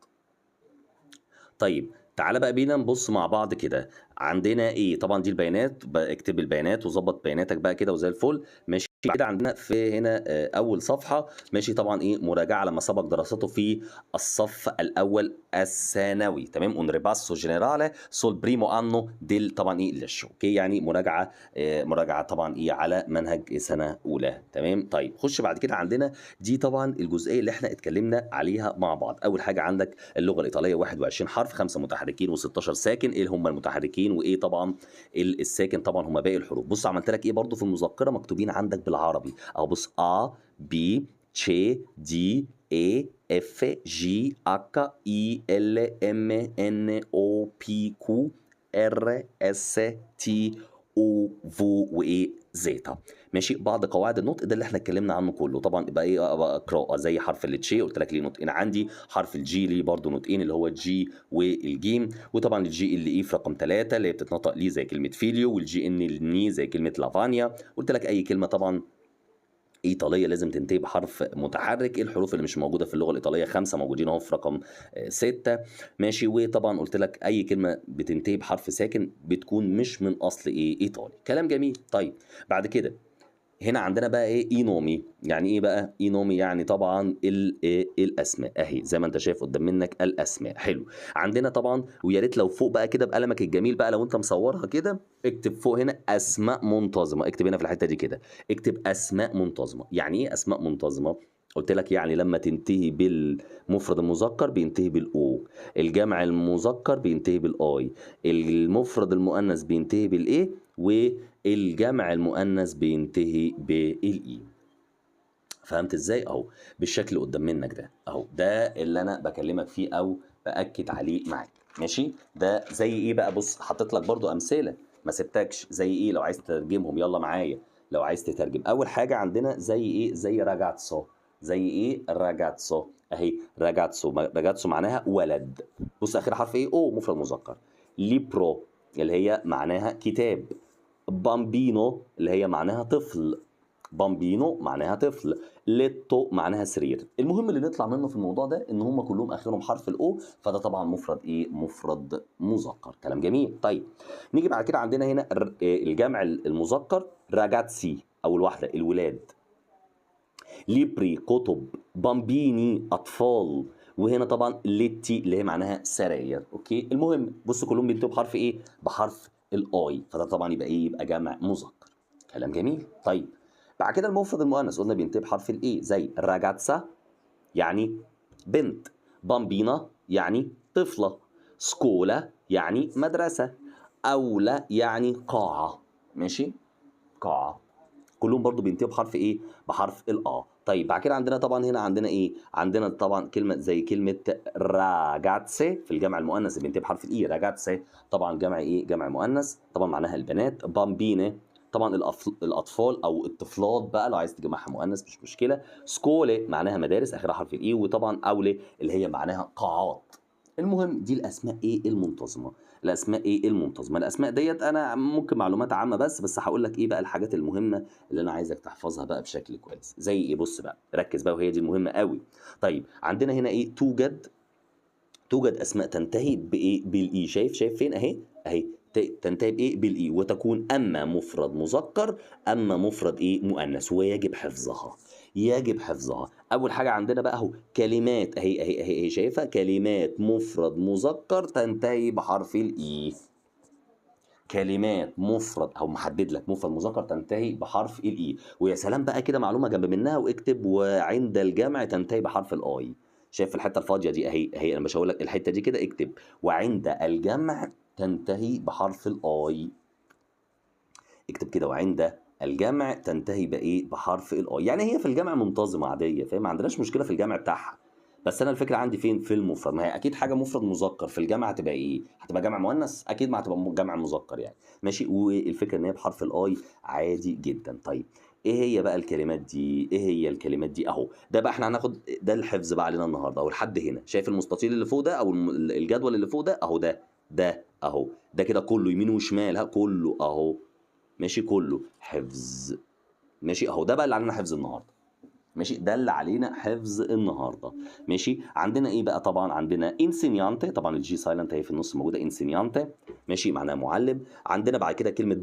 طيب تعالى بقى بينا نبص مع بعض كده. عندنا ايه؟ طبعا دي البيانات، بقى اكتب البيانات وظبط بياناتك بقى كده وزي الفل. ماشي، بعد كده عندنا في هنا اول صفحه. ماشي، طبعا ايه؟ مراجعه لما سبق دراسته في الصف الاول الثانوي. تمام، اون ريباسو جنرالي سول بريمو انو ديل طبعا ايه للشو. اوكي، يعني مراجعه مراجعه طبعا ايه على منهج سنه اولى. تمام. طيب خش بعد كده. عندنا دي طبعا الجزئيه اللي احنا اتكلمنا عليها مع بعض. اول حاجه عندك اللغه الايطاليه 21 حرف، 5 متحركين و16 ساكن. ايه هم المتحركين وايه طبعا الساكن؟ طبعا هم باقي الحروف. بص عملت لك ايه برضو في المذكره؟ مكتوبين عندك بالعربي اهو. بص: ا بي تشي دي اي اف جي اتش اي ال ام ان او بي كيو ار اس تي او فو وايه زيتا. ماشي، بعض قواعد النطق ده اللي احنا اتكلمنا عنه كله. طبعا يبقى ايه؟ بقى قراءه زي حرف التشي، قلت لك ليه نطقين عندي. حرف الجي ليه برضه نطقين، اللي هو الجي والجيم. وطبعا الجي اللي ايه في رقم 3 اللي هي بتتنطق ليه زي كلمه فيليو، والجي ان الني زي كلمه لافانيا. قلت لك اي كلمه طبعا ايطاليه لازم تنتهي بحرف متحرك. ايه الحروف اللي مش موجوده في اللغه الايطاليه؟ 5 موجودين اهو في رقم 6. ماشي، وطبعا قلت لك اي كلمه بتنتهي بحرف ساكن بتكون مش من اصل ايه؟ ايطالي. كلام جميل. طيب بعد كده هنا عندنا بقى ايه؟ اينومي. يعني ايه بقى اينومي؟ يعني طبعا الاسماء اهي زي ما انت شايف قدام منك الاسماء. حلو. عندنا طبعا، ويا ريت لو فوق بقى كده بقلمك الجميل بقى، لو انت مصورها كده اكتب فوق هنا اسماء منتظمه. اكتب هنا في الحته دي كده، اكتب اسماء منتظمه. يعني ايه اسماء منتظمه؟ قلت لك يعني لما تنتهي بالمفرد المذكر بينتهي بالاو، الجمع المذكر بينتهي بالاي، المفرد المؤنث بينتهي بالايه، والجمع المؤنث بينتهي بالاي. فهمت ازاي؟ اهو بالشكل اللي قدام منك ده اهو، ده اللي انا بكلمك فيه او باكد عليه معاك. ماشي، ده زي ايه بقى؟ بص حطيت لك برضو امثله، ما سبتكش. زي ايه؟ لو عايز تترجمهم يلا معايا. لو عايز تترجم، اول حاجه عندنا زي ايه؟ زي راجاتسو. زي ايه؟ راجاتسو اهي. راجاتسو، راجاتسو معناها ولد. بص اخر حرف ايه؟ او مفرد مذكر. ليبرو اللي هي معناها كتاب. بامبينو اللي هي معناها طفل. بامبينو معناها طفل. ليتو معناها سرير. المهم اللي نطلع منه في الموضوع ده ان هم كلهم اخرهم حرف الاو، فده طبعا مفرد ايه؟ مفرد مذكر. كلام جميل. طيب نيجي بعد كده عندنا هنا الجمع المذكر راجاتسي او الوحده، الولاد. ليبري كتب. بامبيني اطفال. وهنا طبعا ليتي اللي هي معناها سراير. اوكي، المهم بص كلهم بينتهوا بحرف ايه؟ بحرف الاي، فده طبعا يبقى ايه؟ يبقى جمع مذكر. كلام جميل. طيب بعد كده المفرد المؤنث قلنا بينتهي بحرف الاي، زي راجاتسا يعني بنت، بامبينا يعني طفله، سكولا يعني مدرسه، اولى يعني قاعه. ماشي، قاعه. كلهم برضو بينتهوا بحرف ايه؟ بحرف الاه. طيب بعد كده عندنا طبعا هنا عندنا ايه؟ عندنا طبعا كلمه زي كلمه راجاتسي في الجمع المؤنث اللي بينتهي بحرف الاي. راجاتسي طبعا جمع ايه؟ جمع مؤنث، طبعا معناها البنات. بامبيني طبعا الاطفال او الطفلات بقى لو عايز تجمعها مؤنث مش مشكله. سكولي معناها مدارس اخرها حرف الاي، وطبعا اولي اللي هي معناها قاعات. المهم دي الاسماء ايه المنتظمه. الاسماء ايه المنتظمه، الاسماء ديت انا ممكن معلومات عامه بس هقول لك ايه بقى الحاجات المهمه اللي انا عايزك تحفظها بقى بشكل كويس. زي ايه؟ بص بقى ركز بقى وهي دي المهمه قوي. طيب عندنا هنا ايه؟ توجد اسماء تنتهي بايه؟ بالاي. شايف فين اهي تنتهي بايه؟ بالاي، وتكون اما مفرد مذكر اما مفرد ايه؟ مؤنث، ويجب حفظها. يجب حفظها. اول حاجه عندنا بقى اهو كلمات اهي شايفها؟ كلمات مفرد مذكر تنتهي بحرف الاي. كلمات مفرد او محدد لك مفرد مذكر تنتهي بحرف الاي. ويا سلام بقى كده معلومه جنب منها واكتب وعند الجمع تنتهي بحرف الاي. شايف الحته الفاضيه دي اهي انا مش هقول لك الحته دي كده، اكتب وعند الجمع تنتهي بحرف الاي. اكتب كده وعند الجمع تنتهي بايه؟ بحرف الاي. يعني هي في الجمع منتظمه عاديه، فاهم؟ ما عندناش مشكله في الجمع بتاعها. بس انا الفكره عندي فين؟ في المفرد. ما هي اكيد حاجه مفرد مذكر في الجمع هتبقى ايه؟ هتبقى جمع مؤنث؟ اكيد ما هتبقى جمع مذكر يعني. ماشي. والفكره ان هي بحرف الاي عادي جدا. طيب ايه هي بقى الكلمات دي؟ ايه هي الكلمات دي؟ اهو ده بقى احنا هناخد ده الحفظ بقى علينا النهارده اهو لحد هنا. شايف المستطيل اللي فوق ده او الجدول اللي فوق ده اهو؟ ده اهو ده كده كله يمين وشمال، ها كله اهو. ماشي كله حفظ. ماشي اهو ده بقى اللي علينا حفظ النهارده. ماشي ده اللي علينا حفظ النهارده. ماشي. عندنا ايه بقى؟ طبعا عندنا انسينيانتي، طبعا الجي سايلنت اهي في النص موجوده انسينيانتي. ماشي معناها معلم. عندنا بعد كده كلمه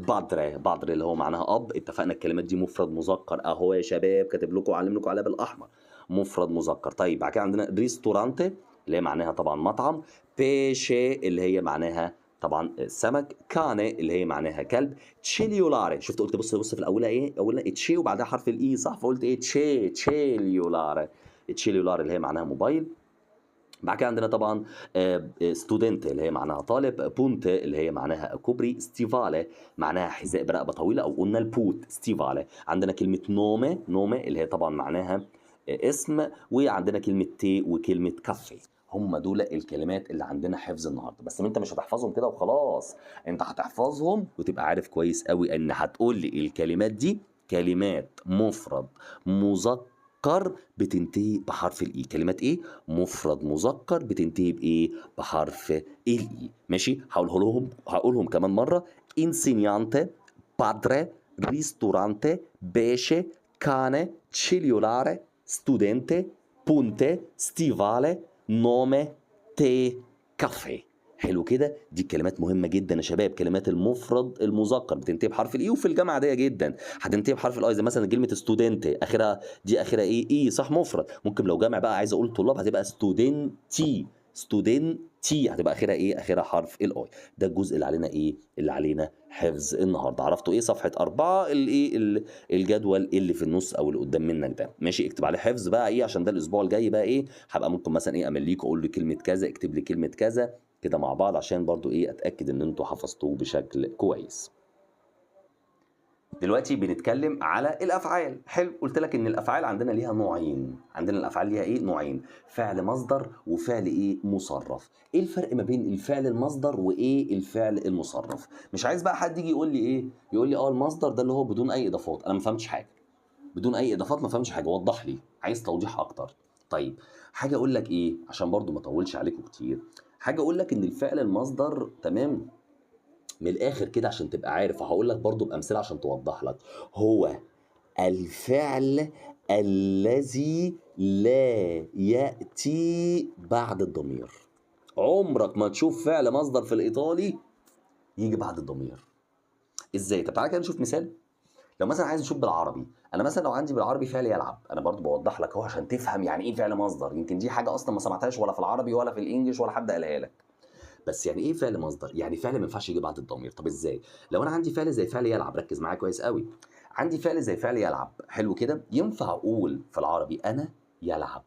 بادري اللي هو معناها اب. اتفقنا الكلمات دي مفرد مذكر اهو يا شباب، كاتب لكم وعلم لكم عليها بالاحمر، مفرد مذكر. طيب بعد كده عندنا ريستورانتي اللي هي معناها طبعا مطعم. بيشي اللي هي معناها طبعا سمك. كاني اللي هي معناها كلب. تشيليولاري، شفت قلت بص في الاولى ايه؟ اولها تشي وبعدها حرف الاي صح، فقلت ايه؟ تشيليولاري. تشيليولاري اللي هي معناها موبايل. بعد كده عندنا طبعا ستودنت اللي هي معناها طالب. بونت اللي هي معناها كوبري. ستيفالي معناها حذاء برقبه طويله، او قلنا البوت ستيفالي. عندنا كلمه نومي اللي هي طبعا معناها اسم. وعندنا كلمه تي وكلمه كافي. هم دول الكلمات اللي عندنا حفظ النهارده. بس انت مش هتحفظهم كده وخلاص، انت هتحفظهم وتبقى عارف كويس قوي ان هتقول لي الكلمات دي كلمات مفرد مذكر بتنتهي بحرف الاي. كلمات ايه؟ مفرد مذكر بتنتهي بايه؟ بحرف الاي. ماشي. هقولهم كمان مره. انسينيانتي، بادري، ريستورانتي، بيشي، كاني، تشيليولاري، ستودنتي، بونتي، ستيفالي، نومي، تي، كافي. حلو كده. دي كلمات مهمه جدا يا شباب. كلمات المفرد المذكر بتنتهي بحرف الاي، وفي الجامعه عاديه جدا هتنتهي بحرف الاي. زي مثلا كلمه ستودنتي اخرها دي اخرها ايه؟ صح مفرد. ممكن لو جامع بقى عايز اقول طلاب هتبقى ستودنتي هتبقى اخرها ايه؟ اخرها حرف الاي. ده الجزء اللي علينا ايه؟ اللي علينا حفظ النهارده. عرفتوا ايه؟ صفحه 4 الايه الجدول اللي في النص او اللي قدام منك ده. ماشي. اكتب عليه حفظ بقى ايه، عشان ده الاسبوع الجاي بقى ايه هبقى ممكن مثلا ايه امليك اقول له كلمه كذا، اكتب لي كلمه كذا كده مع بعض، عشان برضو ايه اتاكد ان انتوا حفظتوه بشكل كويس. دلوقتي بنتكلم على الافعال. حلو. قلت لك ان الافعال عندنا ليها نوعين. عندنا الافعال ليها ايه؟ نوعين. فعل مصدر وفعل ايه؟ مصرف. ايه الفرق ما بين الفعل المصدر وايه الفعل المصرف؟ مش عايز بقى حد يجي يقول لي ايه، يقول لي المصدر ده اللي هو بدون اي اضافات. انا ما فهمتش حاجه. بدون اي اضافات ما فهمتش حاجه، وضح لي، عايز توضيح اكتر. طيب حاجه اقول لك ايه عشان برضو ما اطولش عليكم كتير. حاجه اقول لك ان الفعل المصدر تمام من الاخر كده عشان تبقى عارف، وهقول لك برضو بامثله عشان توضح لك. هو الفعل الذي لا ياتي بعد الضمير. عمرك ما تشوف فعل مصدر في الايطالي يجي بعد الضمير. ازاي؟ طب تعالى كده نشوف مثال. لو مثلا عايز نشوف بالعربي، انا مثلا لو عندي بالعربي فعل يلعب، انا برضو بوضح لك اهو عشان تفهم يعني ايه فعل مصدر. يمكن دي حاجه اصلا ما سمعتهاش ولا في العربي ولا في الانجليش ولا حد قالها لك. بس يعني ايه فعل مصدر؟ يعني فعل ما ينفعش يجي بعد الضمير. طب ازاي؟ لو انا عندي فعل زي فعل يلعب، ركز معايا كويس قوي. عندي فعل زي فعل يلعب، حلو كده. ينفع اقول في العربي انا يلعب،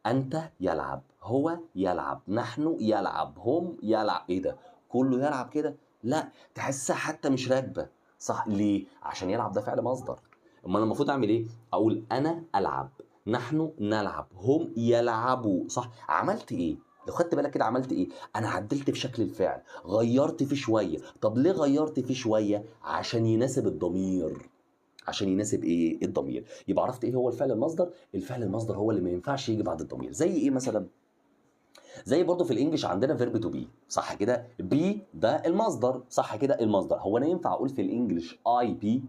انت يلعب، هو يلعب، نحن يلعب، هم يلعب. ايه ده؟ كله يلعب كده؟ لا، تحسها حتى مش راكبه. صح. ليه؟ عشان يلعب ده فعل مصدر. امال المفروض اعمل ايه؟ اقول انا العب، نحن نلعب، هم يلعبوا. صح. عملت ايه؟ لو خدت بالك كده عملت ايه؟ انا عدلت في شكل الفعل، غيرت فيه شويه. طب ليه غيرت فيه شويه؟ عشان يناسب الضمير. عشان يناسب ايه؟ الضمير. يبقى عرفت ايه هو الفعل المصدر؟ الفعل المصدر هو اللي ما ينفعش يجي بعد الضمير. زي ايه مثلا؟ زي برضه في الانجليش عندنا فيرب تو بي، صح كده؟ بي ده المصدر، صح كده؟ المصدر. هو انا ينفع اقول في الانجليش اي بي؟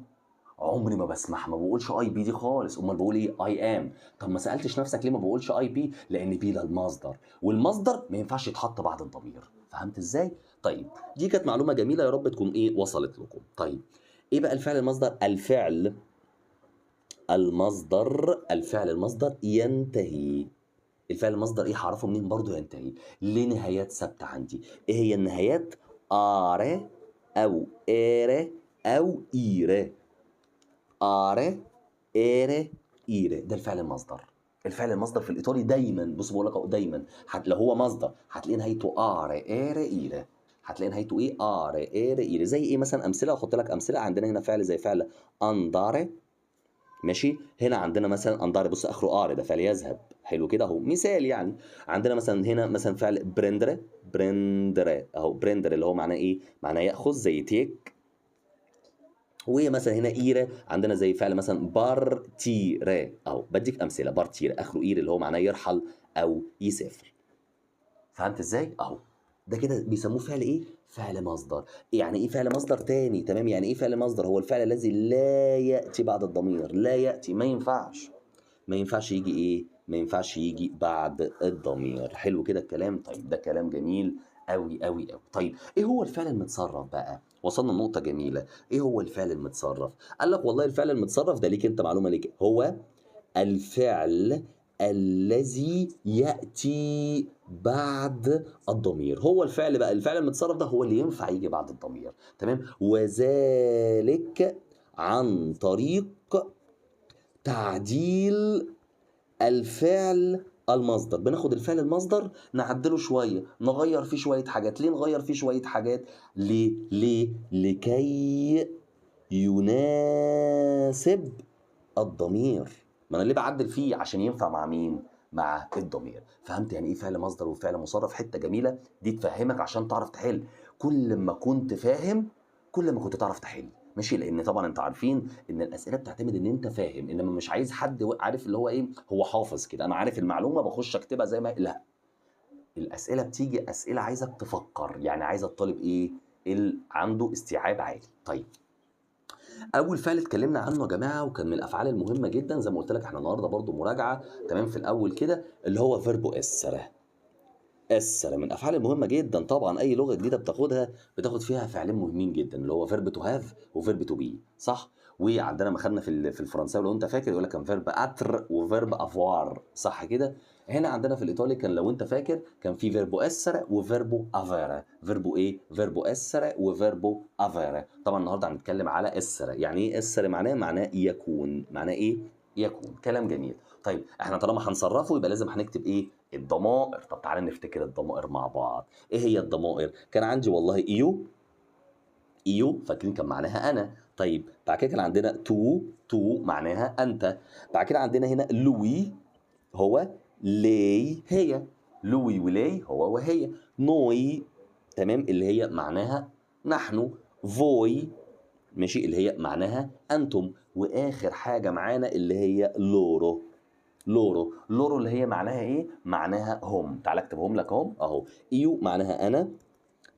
عمري ما بسمعها، ما بقولش اي بي دي خالص. امال بقول ايه؟ اي ام. طب ما سالتش نفسك ليه ما بقولش اي بي؟ لان بي ده المصدر، والمصدر ما ينفعش يتحط بعد الضمير. فهمت ازاي؟ طيب دي كانت معلومه جميله، يا رب تكون ايه وصلت لكم. طيب ايه بقى الفعل المصدر؟ الفعل المصدر ينتهي. الفعل المصدر ايه؟ هعرفه منين؟ برضه ينتهي. ليه نهايات ثابته عندي. ايه هي النهايات؟ اره او اره او ايره. اره ايره ايره، ده الفعل المصدر. الفعل المصدر في الايطالي دايما، بص بقول لك اهو، دايما لو هو مصدر هتلاقي نهايته اره ايره ايره. هتلاقي نهايته ايه؟ اره ايره ايره. زي ايه مثلا؟ امثله، احط لك امثله. عندنا هنا فعل زي فعل انداره، ماشي. هنا عندنا مثلا اندار، بص اخره ار، ده فعل يذهب. حلو كده اهو، مثال يعني. عندنا مثلا هنا مثلا فعل برندره. برندره اهو، برندر اللي هو معناه ايه؟ معناه ياخذ، زي تيك. ومثلا هنا ايره عندنا زي فعل مثلا بارتيرا اهو. بديك امثله. بارتير اخره اير اللي هو معناه يرحل او يسافر. فهمت ازاي؟ اهو ده كده بيسموه فعل ايه؟ فعل مصدر. يعني ايه فعل مصدر تاني؟ تمام، يعني ايه فعل مصدر؟ هو الفعل الذي لا ياتي بعد الضمير. لا ياتي، ما ينفعش. ما ينفعش يجي ايه؟ ما ينفعش يجي بعد الضمير. حلو كده الكلام. طيب ده كلام جميل قوي قوي قوي. طيب ايه هو الفعل المتصرف بقى؟ وصلنا لنقطة جميلة. ايه هو الفعل المتصرف؟ قال لك والله الفعل المتصرف ده ليك انت، معلومة ليك، هو الفعل الذي يأتي بعد الضمير. هو الفعل بقى، الفعل المتصرف ده هو اللي ينفع يجي بعد الضمير. تمام، وذلك عن طريق تعديل الفعل المصدر. بناخد الفعل المصدر نعدله شويه، نغير فيه شويه حاجات. ليه نغير فيه شويه حاجات؟ ليه لكي يناسب الضمير. ما انا ليه بعدل فيه؟ عشان ينفع مع مين؟ مع الضمير. فهمت يعني ايه فعل مصدر وفعل مصرف؟ حته جميله دي تفهمك عشان تعرف تحل. كل ما كنت فاهم كل ما كنت تعرف تحل، ماشي. لان طبعا انتوا عارفين ان الاسئله بتعتمد ان انت فاهم، انما مش عايز حد عارف اللي هو ايه، هو حافظ كده، انا عارف المعلومه بخش اكتبها زي ما، لا. الاسئله بتيجي اسئله عايزك تفكر، يعني عايزه الطالب ايه؟ اللي عنده استيعاب عالي. طيب اول فعل اتكلمنا عنه يا جماعه وكان من الافعال المهمه جدا، زي ما قلت لك احنا النهارده برضو مراجعه تمام في الاول كده، اللي هو فيربو اسره. اسره من الافعال المهمه جدا. طبعا اي لغه جديده بتاخدها بتاخد فيها فعلين مهمين جدا، اللي هو فيرب تو هاف وفيرب تو بي، صح. وعندنا ما خدنا في الفرنساوي لو انت فاكر يقول لك كان فيرب اتر وفيرب افوار، صح كده. هنا عندنا في الايطالي كان لو انت فاكر كان في فيربو اسر وفيربو افيرا. فيربو ايه؟ فيربو اسر وفيربو افيرا. طبعا النهارده هنتكلم على اسر. يعني ايه اسر؟ معناه يكون. معناه ايه؟ يكون. كلام جميل. طيب احنا طالما هنصرفه يبقى لازم هنكتب ايه؟ الضمائر. طب تعالى نفتكر الضمائر مع بعض. ايه هي الضمائر؟ كان عندي والله ايو. ايو فاكرين كان معناها انا. طيب بعد كده كان عندنا تو معناها انت. بعد كده عندنا هنا لوي، هو لي هي. لوي ولي هو وهي. نوي تمام اللي هي معناها نحن. فوي ماشي اللي هي معناها انتم. واخر حاجه معانا اللي هي لورو. لورو اللي هي معناها ايه؟ معناها هم. تعال اكتبهم لك اهم اهو. ايو معناها انا.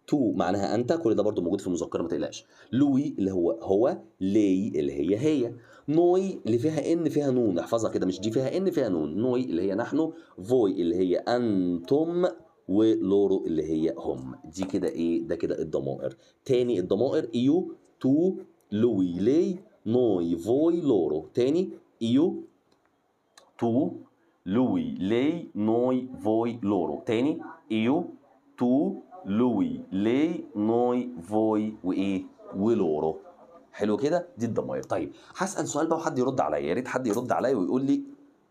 تو معناها انت، كل ده برضو موجود في المذكره ما تقلقش. لوي اللي هو لي اللي هي. نوي اللي فيها ان فيها نون، احفظها كده، مش دي فيها ان فيها نون. نوي اللي هي نحن. فوي اللي هي انتم. ولورو اللي هي هم. دي كده ايه؟ ده كده الضمائر. تاني الضمائر ايو، تو، لوي، لي، نوي، فوي، لورو. تاني ايو، تو، لوي، لي، نوي، فوي، لورو. تاني ايو، تو، لوي، لي، نوي، فوي، وايه؟ ولورو. حلو كده، دي الضمائر. طيب هسأل سؤال بقى وحد يرد عليا، يا ريت حد يرد عليا ويقول لي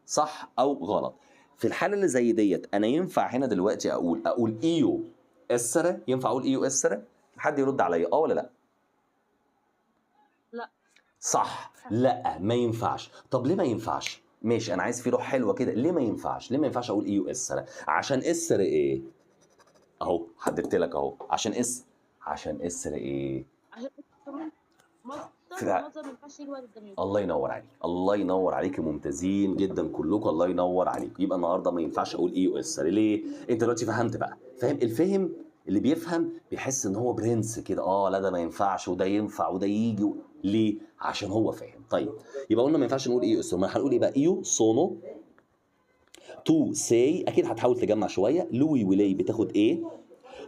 صح او غلط. في الحاله اللي زي ديت انا ينفع هنا دلوقتي اقول ايو اسره؟ ينفع اقول ايو اسره؟ حد يرد عليا اه ولا لا؟ لا. صح. لا ما ينفعش. طب ليه ما ينفعش؟ ماشي انا عايز في روح حلوه كده. ليه ما ينفعش؟ ليه ما ينفعش اقول ايو اسر؟ عشان اسر ايه؟ اهو حددت لك اهو عشان اس لايه؟ عشان كمان مصدر، فع- والمصدر ما ينفعش يجي بعد الضمير. الله ينور عليك، الله ينور عليك، ممتازين جدا كلكم، الله ينور عليك. يبقى النهارده ما ينفعش اقول اي او اس. ليه؟ انت دلوقتي فهمت بقى، فاهم؟ الفهم اللي بيفهم بيحس ان هو برنس كده، لا ده ما ينفعش وده ينفع وده يجي ليه؟ عشان هو فاهم. طيب يبقى قلنا ما ينفعش نقول اي او اس، ما هنقول ايه بقى؟ ايو سونو تو ساي، اكيد هتحاول تجمع شويه. لوي ولاي بتاخد ايه؟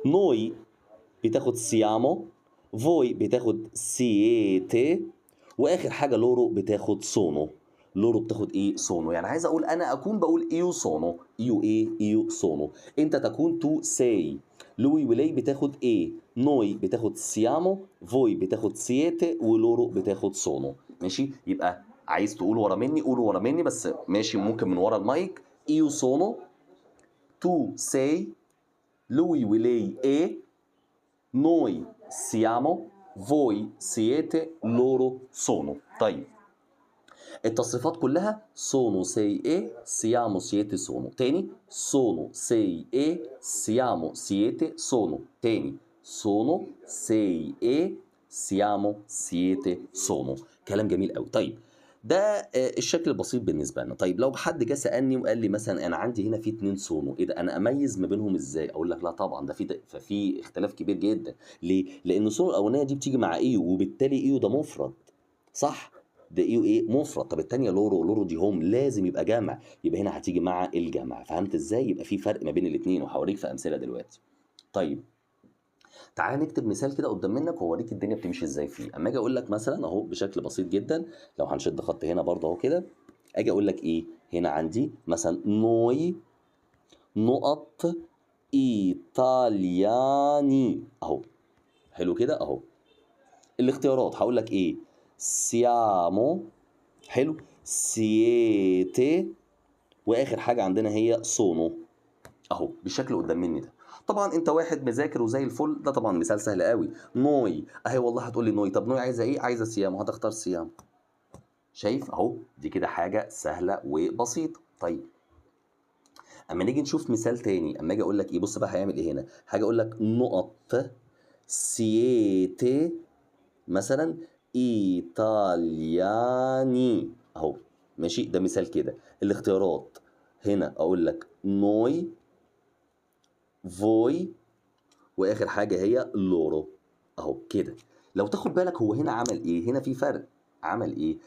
نوي بتاخد سيامو، فوي بتاخد سييتي، واخر حاجه لورو بتاخد سونو. لورو بتاخد ايه؟ سونو. يعني عايز اقول انا اكون بقول ايو سونو، ايو ايه؟ ايو سونو. انت تكون تو ساي. لوي ولاي بتاخد ايه؟ نوي بتاخد سيامو، فوي بتاخد سييتي، ولورو بتاخد سونو. ماشي؟ يبقى عايز تقول ورا مني قول ورا مني، بس ماشي ممكن من ورا المايك. ايو سونو تو ساي لوي ولاي ايه noi siamo voi siete loro sono. طيب التصريفات كلها sono sei e siamo siete sono. تاني sono sei e siamo siete sono. تاني sono sei e siamo siete sono. كلام جميل قوي. طيب ده الشكل البسيط بالنسبه لنا. طيب لو حد جه سالني وقال لي مثلا انا عندي هنا في 2 سونو، ايه ده؟ انا اميز ما بينهم ازاي؟ اقول لك لا طبعا، ده ففي اختلاف كبير جدا. ليه؟ لان السونو الاولانيه دي بتيجي مع ايو، وبالتالي ايو ده مفرد، صح؟ ده ايه وايه؟ مفرد. طب التانية لورو دي هم لازم يبقى جمع، يبقى هنا هتيجي مع الجمع. فهمت ازاي؟ يبقى في فرق ما بين الاثنين، وهوريك في امثله دلوقتي. طيب تعال نكتب مثال كده قدام منك واوريك الدنيا بتمشي ازاي فيه. اما اجي اقول لك مثلا اهو بشكل بسيط جدا، لو هنشد خط هنا برضه اهو كده، اجي اقول لك ايه هنا؟ عندي مثلا نوي نقط ايطالياني اهو. حلو كده اهو. الاختيارات هقول لك ايه؟ سيامو، حلو، سيتي، واخر حاجه عندنا هي سونو اهو بالشكل قدام مني ده. طبعا انت واحد مذاكر وزي الفل، ده طبعا مثال سهل قوي. نوي اهي، والله هتقول لي نوي، طب نوي عايزه ايه؟ عايزه سيام، وهتختار سيام. شايف اهو؟ دي كده حاجه سهله وبسيطه. طيب اما نيجي نشوف مثال تاني، اما اجي اقول لك ايه، بص بقى هيعمل ايه هنا. هاجي اقول لك نقط سيتي مثلا ايطالياني اهو. ماشي؟ ده مثال كده. الاختيارات هنا اقول لك نوي، فوي، واخر حاجه هي لورو اهو كده. لو تاخد بالك هو هنا عمل ايه؟ هنا في فرق. عمل ايه؟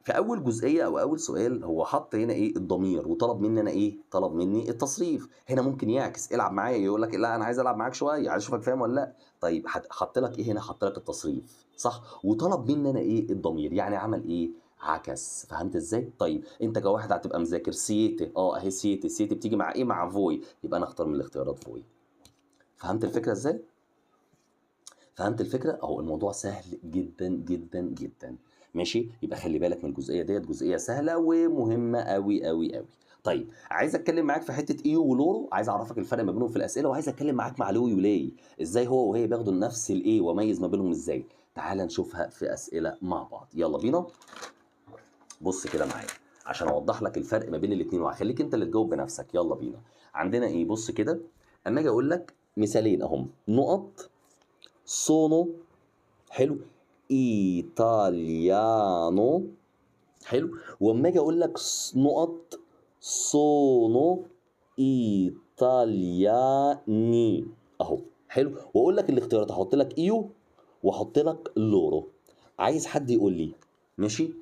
في اول جزئيه او اول سؤال هو حط هنا ايه؟ الضمير، وطلب مني انا ايه؟ طلب مني التصريف. هنا ممكن يعكس، العب معايا، يقول لك لا انا عايز العب معاك شويه، عايز اشوفك فاهم ولا لا. طيب حط لك ايه هنا؟ حط لك التصريف، صح؟ وطلب مني انا ايه؟ الضمير. يعني عمل ايه؟ عكس. فهمت ازاي؟ طيب انت كواحد هتبقى مذاكر سيتي، اهي سيتي بتيجي مع ايه؟ مع فوي، يبقى انا اختار من الاختيارات فوي. فهمت الفكره ازاي؟ فهمت الفكره اهو. الموضوع سهل جدا جدا جدا. ماشي؟ يبقى خلي بالك من الجزئيه ديت، جزئيه سهله ومهمه قوي قوي قوي. طيب عايز اتكلم معاك في حته ايو ولورو، عايز اعرفك الفرق ما بينهم في الاسئله، وعايز اتكلم معاك مع لوي ولاي ازاي هو وهي بياخدوا نفس الايه، واميز ما بينهم ازاي. تعال نشوفها في اسئله مع بعض، يلا بينا. بص كده معايا عشان اوضح لك الفرق ما بين الاثنين، وهخليك انت اللي تجاوب بنفسك. يلا بينا. عندنا ايه؟ بص كده، اما اجي اقول لك مثالين اهم. نقط sono، حلو، ايطاليانو، حلو. واما اجي اقول لك نقط sono ايطالياني اهو. حلو. واقول لك الاختيارات، احط لك ايو واحط لك لورو. عايز حد يقول لي ماشي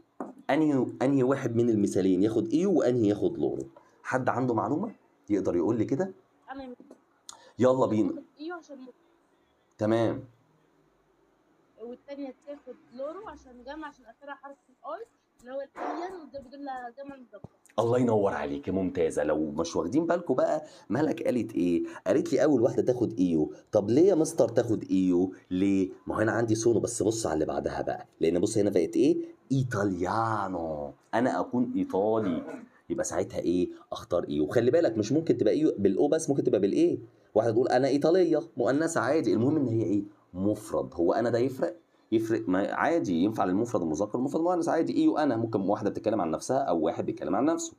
انهي واحد من المثالين ياخد ايو وانهي ياخد لورو؟ حد عنده معلومه يقدر يقول لي كده؟ انا يلا بينا. تاخد ايو عشان تمام. والتانية تاخد لورو عشان جمع، عشان اخرها حرف الاي اللي هو الايان، وده بيدل على جمع مذكر. الله ينور عليك، ممتازه. لو مش واخدين بالكم بقى، مالك قالت ايه؟ قالت لي اول واحده تاخد ايو. طب ليه يا مستر تاخد ايو؟ ليه؟ ما هو هنا عندي سونو، بس بص على اللي بعدها بقى، لان بص هنا بقت ايه؟ ايطاليانو، انا اكون ايطالي، يبقى ساعتها ايه؟ اختار ايو. وخلي بالك مش ممكن تبقى ايو بالاو بس، ممكن تبقى بالايه. واحده تقول انا ايطاليه مؤنثه عادي، المهم ان هي ايه؟ مفرد. هو انا ده يفرق؟ يفرق؟ ما عادي ينفع للمفرد المذكر والمفرد المؤنث عادي. ايه وانا ممكن واحده بتتكلم عن نفسها او واحد بيتكلم عن نفسه.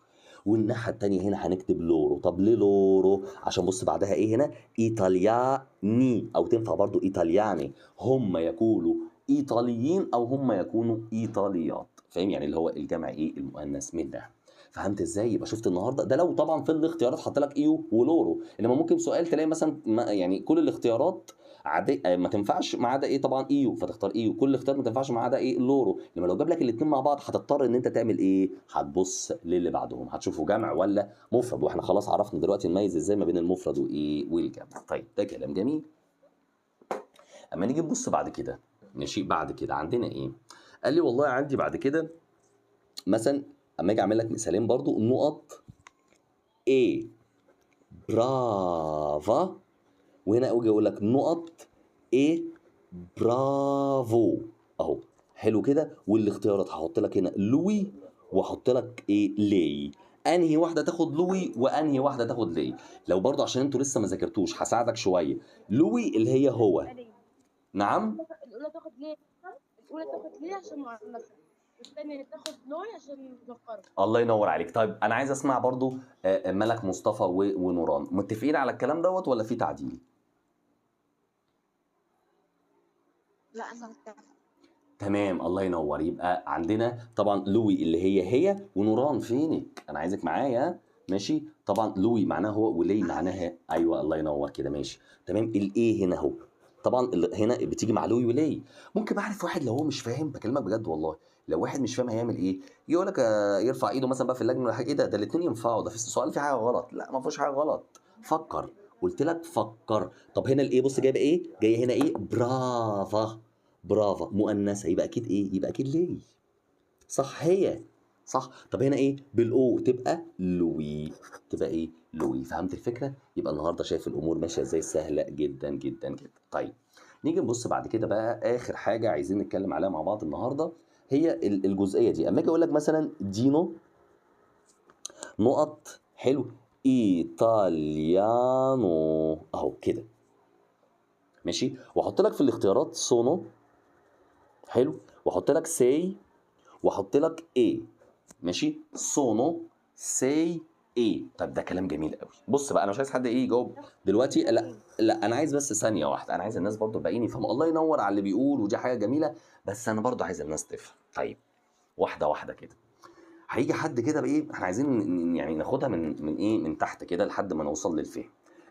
والناحيه التانيه هنا هنكتب لورو. طب ليه لورو؟ عشان بص بعدها ايه هنا؟ ايطالياني، او تنفع برضو ايطالياني، هم يكونوا ايطاليين او هم يكونوا ايطاليات، فاهم؟ يعني اللي هو الجمع ايه؟ المؤنث منها. فهمت ازاي؟ يبقى شفت النهارده ده لو طبعا في الاختيارات حط لك ايو ولورو، انما ممكن سؤال تلاقي مثلا يعني كل الاختيارات عادي ما تنفعش ما عدا ايه؟ طبعا ايو، فتختار ايو. كل الاختيارات ما تنفعش ما عدا ايه؟ لورو. لما لو جاب لك الاثنين مع بعض هتضطر ان انت تعمل ايه؟ هتبص للي بعدهم، هتشوفه جمع ولا مفرد. واحنا خلاص عرفنا دلوقتي نميز ازاي ما بين المفرد وايه؟ والجمع. طيب ده كلام جميل. اما نيجي نبص بعد كده، ماشي، بعد كده عندنا ايه؟ قال لي والله عندي بعد كده مثلا، اما اجي اعمل لك مثالين برضو، نقط A برافا، وهنا اجي اقول لك نقط A برافو اهو. حلو كده. والاختيارات هحط لك هنا لوي واحط لك ايه؟ لي. انهي واحده تاخد لوي وانهي واحده تاخد لي؟ لو برضو عشان انتوا لسه ما ذاكرتوش هساعدك شويه. لوي اللي هي هو. ليه؟ نعم. الأولى تاخد ليه؟ الأولى تاخد ليه عشان مؤنثة، والثانية تاخد لوي عشان مذكرة. الله ينور عليك. طيب انا عايز اسمع برضو ملك مصطفى ونوران، متفقين على الكلام دوت ولا في تعديل؟ لا أنا متفقة. تمام، الله ينور. يبقى عندنا طبعا لوي اللي هي ونوران فينك؟ انا عايزك معايا. ماشي. طبعا لوي معناها هو ولي معناها ايوه، الله ينور كده. ماشي تمام. الايه هنا اهو، طبعا هنا بتيجي مع لوي ولي. ممكن اعرف واحد لو هو مش فاهم، بكلمك بجد والله، لو واحد مش فاهم هيعمل ايه؟ يقول لك يرفع ايده مثلا بقى في اللجنه ولا حاجه، ايه ده الاثنين ينفعوا، ده في السؤال في حاجه غلط. لا ما فيهوش حاجه غلط، فكر. قلت لك فكر. طب هنا الايه بص جايبه ايه؟ جايه هنا ايه؟ برافا. برافا مؤنثه، يبقى اكيد ايه؟ يبقى اكيد ليه. صح هي. صح. طب هنا ايه؟ بالاو تبقى لوي. تبقى ايه؟ لوي. فهمت الفكره؟ يبقى النهارده شايف الامور ماشيه ازاي؟ سهله جدا جدا جدا. طيب نيجي نبص بعد كده بقى، اخر حاجه عايزين نتكلم عليها مع بعض النهارده هي الجزئيه دي. اما اجي اقول لك مثلا دينو نقط، حلو، ايطاليانو اهو كده. ماشي. واحط لك في الاختيارات سونو، حلو، واحط لك سي، واحط لك ايه. ماشي. سونو سي ايه. طب ده كلام جميل قوي. بص بقى انا مش عايز حد ايه يجاوب دلوقتي، لا لا، انا عايز بس ثانيه واحده، انا عايز الناس برضو الباقيين يفهموا. الله ينور على اللي بيقول، ودي حاجه جميله، بس انا برضو عايز الناس تفهم. طيب واحده واحده كده. هيجي حد كده بايه، احنا عايزين يعني ناخدها من ايه؟ من تحت كده لحد ما نوصل للفهم.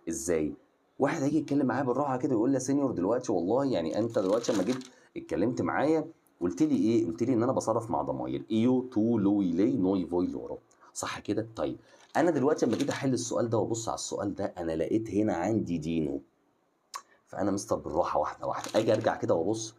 ازاي؟ واحد هيجي يتكلم معايا بالراحه كده ويقول لي يا سينيور دلوقتي والله يعني انت دلوقتي لما جيت اتكلمت معايا قلت لي ايه؟ قلت لي ان انا بصرف مع ضماير ايو تو لوي لي نوي فوي لورو، صح كده؟ طيب انا دلوقتي لما جيت احل السؤال ده وابص على السؤال ده انا لقيت هنا عندي دينو. فانا مستر بالراحه واحده واحده اجي ارجع كده وابص،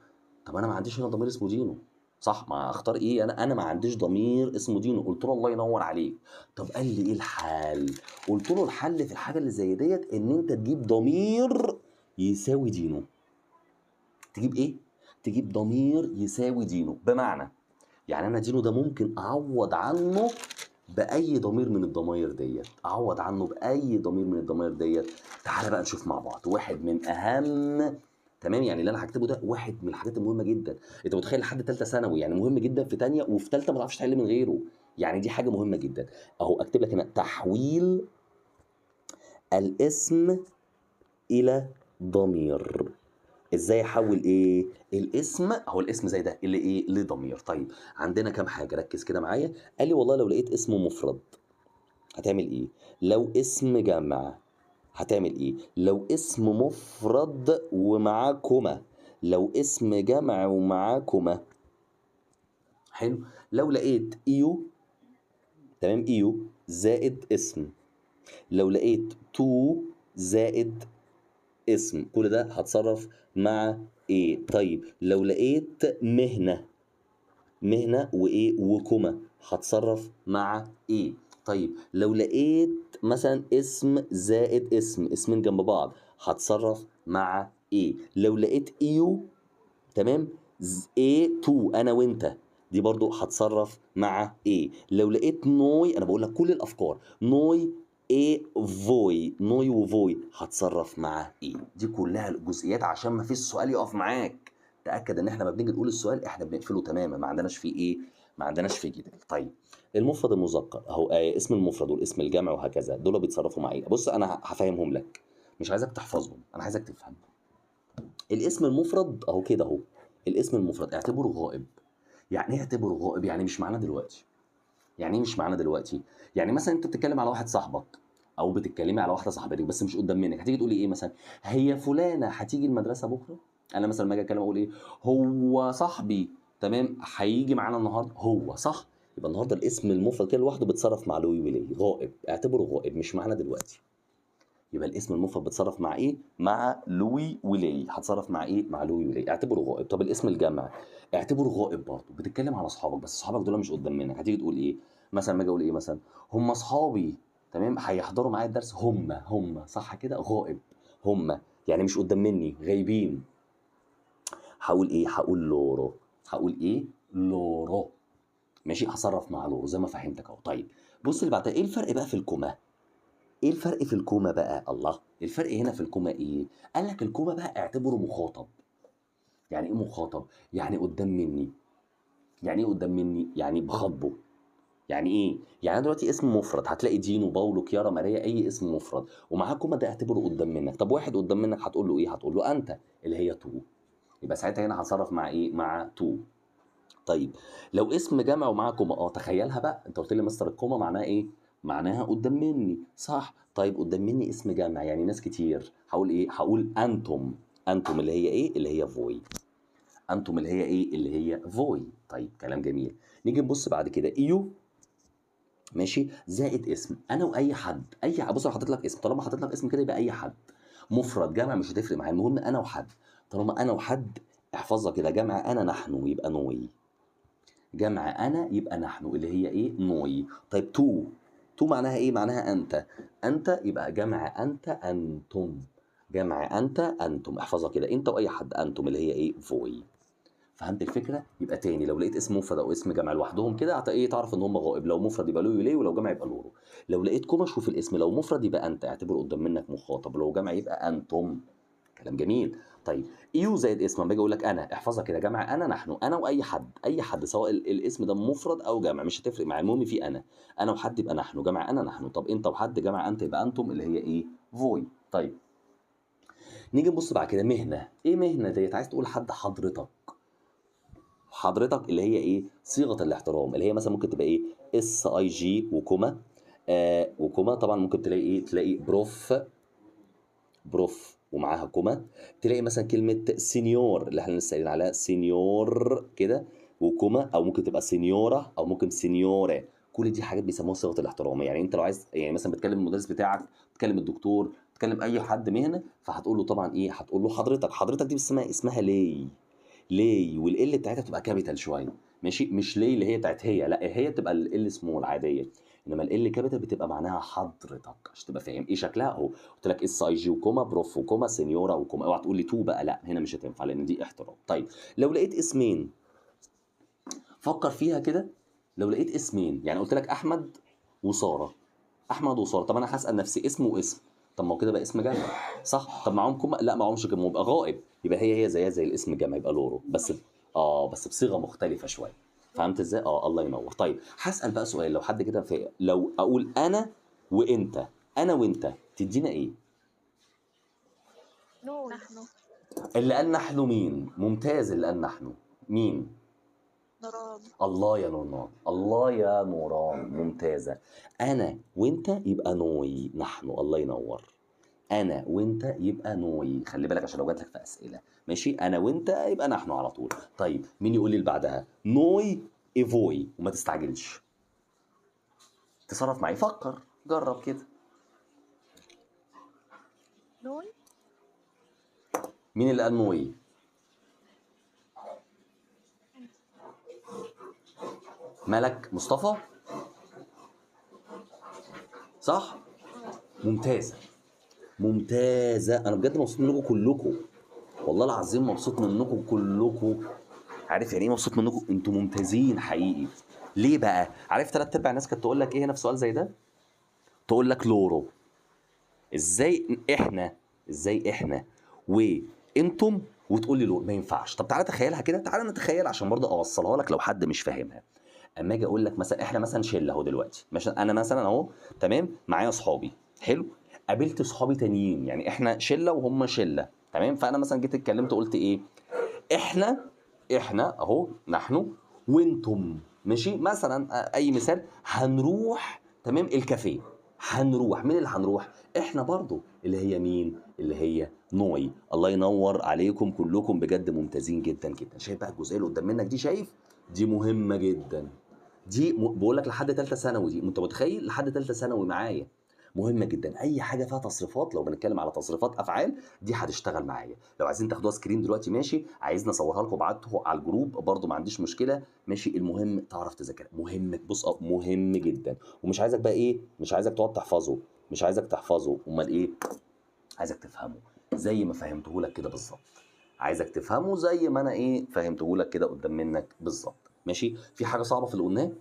طب انا ما عنديش هنا ضمير اسمه دينو، صح؟ ما اختار ايه؟ انا ما عنديش ضمير اسمه دينو. قلت له الله ينور عليك. طب قال لي ايه الحل؟ قلت له الحل في الحاجه اللي زي ديت ان انت تجيب ضمير يساوي دينو. تجيب ايه؟ تجيب ضمير يساوي دينو. بمعنى يعني انا دينو ده ممكن اعوض عنه باي ضمير من الضماير ديت، اعوض عنه باي ضمير من الضماير ديت. تعالى بقى نشوف مع بعض واحد من اهم، تمام، يعني اللي انا هكتبه ده واحد من الحاجات المهمه جدا. انت متخيل لحد ثالثه ثانوي يعني مهم جدا في ثانيه، وفي ثالثه ما تعرفش تحل من غيره، يعني دي حاجه مهمه جدا. اهو اكتب لك هنا تحويل الاسم الى ضمير. ازاي احول ايه؟ الاسم اهو، الاسم زي ده اللي ايه؟ لضمير. طيب عندنا كام حاجه، ركز كده معايا. قال لي والله لو لقيت اسم مفرد هتعمل ايه؟ لو اسم جمع هتعمل ايه؟ لو اسم مفرد ومعاه كوما، لو اسم جمع ومعاه كوما، حلو. لو لقيت ايو، تمام، ايو زائد اسم، لو لقيت تو زائد اسم، كل ده هتصرف مع ايه؟ طيب لو لقيت مهنة وايه وكما، هتصرف مع ايه؟ طيب لو لقيت مثلا اسم زائد اسم، اسمين جنب بعض، هتصرف مع ايه؟ لو لقيت ايو، تمام، ايه تو انا وانت، دي برضو هتصرف مع ايه؟ لو لقيت نوي، انا بقول لك كل الافكار، نوي ايه فوي، نوي وفوي هتصرف مع ايه؟ دي كلها الجزئيات عشان ما فيش سؤال يقف معاك. تاكد ان احنا لما بنيجي نقول السؤال احنا بنقفله تماما، ما عندناش فيه ايه؟ ما عندناش في جدال. طيب المفرد المذكر اهو، اسم المفرد والاسم الجمع وهكذا دول بيتصرفوا مع ايه؟ بص انا هفهمهم لك، مش عايزك تحفظهم، انا عايزك تفهم. الاسم المفرد اهو كده اهو، الاسم المفرد اعتبره غائب. يعني ايه اعتبره غائب؟ يعني مش معانا دلوقتي. يعني ايه مش معانا دلوقتي؟ يعني مثلا انت بتتكلم على واحد صاحبك او بتتكلمي على واحده صاحبتك بس مش قدام منك، هتيجي تقولي ايه مثلا؟ هي فلانه هتيجي المدرسه بكره؟ انا مثلا لما اجي اتكلم اقول ايه؟ هو صاحبي تمام هيجي معانا النهارده، هو صح؟ يبقى النهارده الاسم المفرد كده لوحده بيتصرف مع لوي ولي، غائب، اعتبره غائب مش معانا دلوقتي. يبقى الاسم المفرد بيتصرف مع ايه؟ مع لوي ولي. هتصرف مع ايه؟ مع لوي ولي، اعتبره غائب. طب الاسم الجمع اعتبره غائب برضه، بتتكلم على اصحابك بس اصحابك دول مش قدام منك، هتيجي تقول ايه؟ مثلا ما اجي اقول ايه مثلا؟ هم اصحابي تمام هيحضروا معايا الدرس، هم صح كده؟ غائب، هم يعني مش قدام مني، غايبين. هقول ايه؟ هقول لورو. هقول ايه؟ لورو. ماشي، هصرف مع لورو زي ما فهمتك اهو. طيب بص اللي بعدها، ايه الفرق بقى في الكوما؟ ايه الفرق في الكوما بقى؟ الله، الفرق هنا في الكوما ايه؟ قال لك الكوما بقى اعتبره مخاطب. يعني ايه مخاطب؟ يعني قدام مني. يعني ايه قدام مني؟ يعني بخاطبه. يعني ايه؟ يعني أنا دلوقتي اسم مفرد هتلاقي دينو باولو كيارا ماريا، اي اسم مفرد ومعاه كوما ده اعتبره قدام منك. طب واحد قدام منك هتقول له ايه؟ هتقول له انت اللي هي تو. يبقى ساعتها هنا هتصرف مع ايه؟ مع تو. طيب لو اسم جمع ومعاه كوما، تخيلها بقى، انت قلت لي مستر الكوما معناها ايه؟ معناها قدام مني صح؟ طيب قدام مني اسم جمع يعني ناس كتير، هقول ايه؟ هقول انتم. انتم اللي هي ايه؟ اللي هي فوي. انتم اللي هي ايه؟ اللي هي فوي. طيب كلام جميل. نيجي نبص بعد كده، ايو ماشي زائد اسم انا واي حد. بص انا حاطط لك اسم، طالما حاطط لك اسم كده يبقى اي حد، مفرد جمع مش هتفرق معايا، المهم انا وحد. طالما انا وحد احفظها كده، جمع انا نحن يبقى نوي، جمع انا يبقى نحن اللي هي ايه؟ نوي. طيب تو، تو معناها ايه؟ معناها انت. انت يبقى جمع انت انتم، جمع انت انتم، احفظها كده، انت واي حد، انتم اللي هي ايه؟ فوي. فهمت الفكره؟ يبقى تاني لو لقيت اسم مفرد او اسم جمع لوحدهم كده ايه؟ تعرف ان هم غائب، لو مفرد يبقى له يليه، ولو جمع يبقى لورو. لو لقيت كوما شوف الاسم، لو مفرد يبقى انت اعتبره قدام منك مخاطب، لو جمع يبقى انتم. كلام جميل. طيب ايو زائد اسم، لما باجي اقول لك انا احفظها كده، جمع انا نحن، انا واي حد، اي حد سواء الاسم ده مفرد او جمع مش هتفرق معايا، المهم في انا وحد يبقى نحن، جمع انا نحن. طب انت وحد جمع انت يبقى انتم اللي هي ايه؟ فوي. طيب نيجي نبص بعد كده، مهنه. ايه مهنه ديت؟ عايز تقول حد حضرتك، حضرتك اللي هي ايه؟ صيغه الاحترام، اللي هي مثلا ممكن تبقى ايه؟ اس اي جي وكوما، وكوما طبعا ممكن تلاقي ايه؟ تلاقي بروف، بروف ومعاها كوما. تلاقي مثلا كلمة سينيور اللي احنا لسه قايلين عليها، سينيور كده وكوما، او ممكن تبقى سينيورة او ممكن سينيورة. كل دي حاجات بيسموها صيغة الاحترام. يعني انت لو عايز يعني مثلا بتكلم المدرس بتاعك، بتكلم الدكتور، بتكلم اي حد مهنة، فهتقول له طبعا ايه؟ هتقول له حضرتك. حضرتك دي اسمها لي، لي، والال بتاعتها بتبقى كابيتال شويه. ماشي، مش لي اللي هي بتاعت هي، لا هي بتبقى ال سمول عاديه، انما ال كابيتال بتبقى معناها حضرتك، عشان تبقى فاهم ايه شكلها اهو. قلت لك اس اي جي وكوما، بروف وكوما، سينيورا وكوما. اوعى تقول لي تو بقى، لا هنا مش هتنفع لان دي احترام. طيب لو لقيت اسمين، فكر فيها كده، لو لقيت اسمين يعني قلت لك احمد وساره، احمد وساره، طب انا هسال نفسي اسم واسم، طب ما هو كده بقى اسم جمع صح؟ طب معاهم كوما؟ لا معاهمش كوما، يبقى غائب. يبقى هي زيها زي الاسم الجمع، يبقى لورو، بس بصيغه مختلفه شويه. فهمت ازاي؟ الله ينور. طيب هسال بقى سؤال، لو حد كده في، لو اقول انا وانت، انا وانت تدينا ايه؟ نوي. نحن. اللي قال نحن مين؟ ممتاز، اللي قال نحن مين؟ نرام. الله يا نوران، الله يا نوران، ممتازة. أنا وأنت يبقى نوي، نحن، الله ينور. أنا وأنت يبقى نوي، خلي بالك عشان لو جات لك في أسئلة. ماشي، أنا وأنت يبقى نحن على طول. طيب مين يقول لي اللي بعدها؟ نوي إيفوي، وما تستعجلش، تصرف معي، فكر، جرب كده. نوي. مين اللي قال نوي؟ ملك مصطفى، صح؟ ممتازة، ممتازة. أنا بجد مبسوط منكم كلكم، والله العظيم مبسوط منكم كلكم. عارف يعني ايه مبسوط منكم؟ انتوا ممتازين حقيقي. ليه بقى؟ عارف 3/4 الناس كانت تقول لك ايه هنا في سؤال زي ده؟ تقول لك لورو. ازاي احنا؟ ازاي احنا وانتم وتقول لي لورو؟ ما ينفعش. طب تعالى تخيلها كده، تعالى نتخيل عشان برضه اوصلها لك لو حد مش فاهمها. اما اجي اقول لك مثلا احنا مثلا شله اهو دلوقتي، ماشي، انا مثلا اهو تمام معايا اصحابي، حلو، قابلت صحابي تانيين، يعني احنا شله وهم شله، تمام، فانا مثلا جيت اتكلمت قلت ايه، احنا اهو نحن وانتم، ماشي، مثلا اي مثال، هنروح تمام الكافيه، هنروح، مين اللي هنروح؟ احنا برضو، اللي هي مين؟ اللي هي نوي. الله ينور عليكم كلكم، بجد ممتازين جدا جدا. شايف بقى الجزئيه اللي قدام منك دي؟ شايف دي مهمه جدا، دي بقول لك لحد ثالثه ثانوي، دي انت متخيل لحد ثالثه ثانوي معايا، مهمه جدا. اي حاجه فيها تصريفات، لو بنتكلم على تصريفات افعال، دي هتشتغل معايا. لو عايزين تاخدوها سكرين دلوقتي ماشي، عايزني اصورها لكم ابعته على الجروب برضو ما عنديش مشكله، ماشي، المهم تعرف تذاكر، مهم، بص مهم جدا. ومش عايزك بقى ايه، مش عايزك تقعد تحفظه، مش عايزك تحفظه، امال ايه، عايزك تفهمه زي ما فهمته لك كده بالظبط، عايزك تفهمه زي ما انا ايه فهمته لك كده قدام منك بالظبط، ماشي. في حاجه صعبه في اللي قلناه؟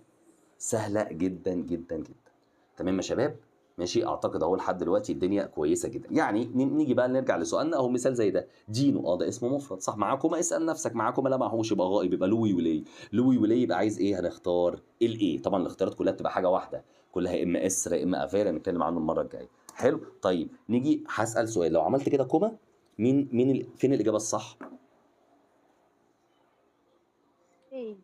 سهله جدا جدا جدا، تمام يا شباب، ماشي. اعتقد اهو لحد دلوقتي الدنيا كويسه جدا. يعني نيجي بقى نرجع لسؤالنا اهو، مثال زي ده، دينو، ده اسم مفرد صح، معاكم اسال نفسك، معاكم لا معهوش يبقى غائب، يبقى لوي ولي، لوي ولي يبقى عايز ايه، هنختار الايه، طبعا الاختيارات كلها بتبقى حاجه واحده، كلها اما اسر يا اما افير، هنتكلم عنه المره الجايه. حلو، طيب نيجي هسال سؤال، لو عملت كده كوما، فين الاجابه الصح؟ ايه.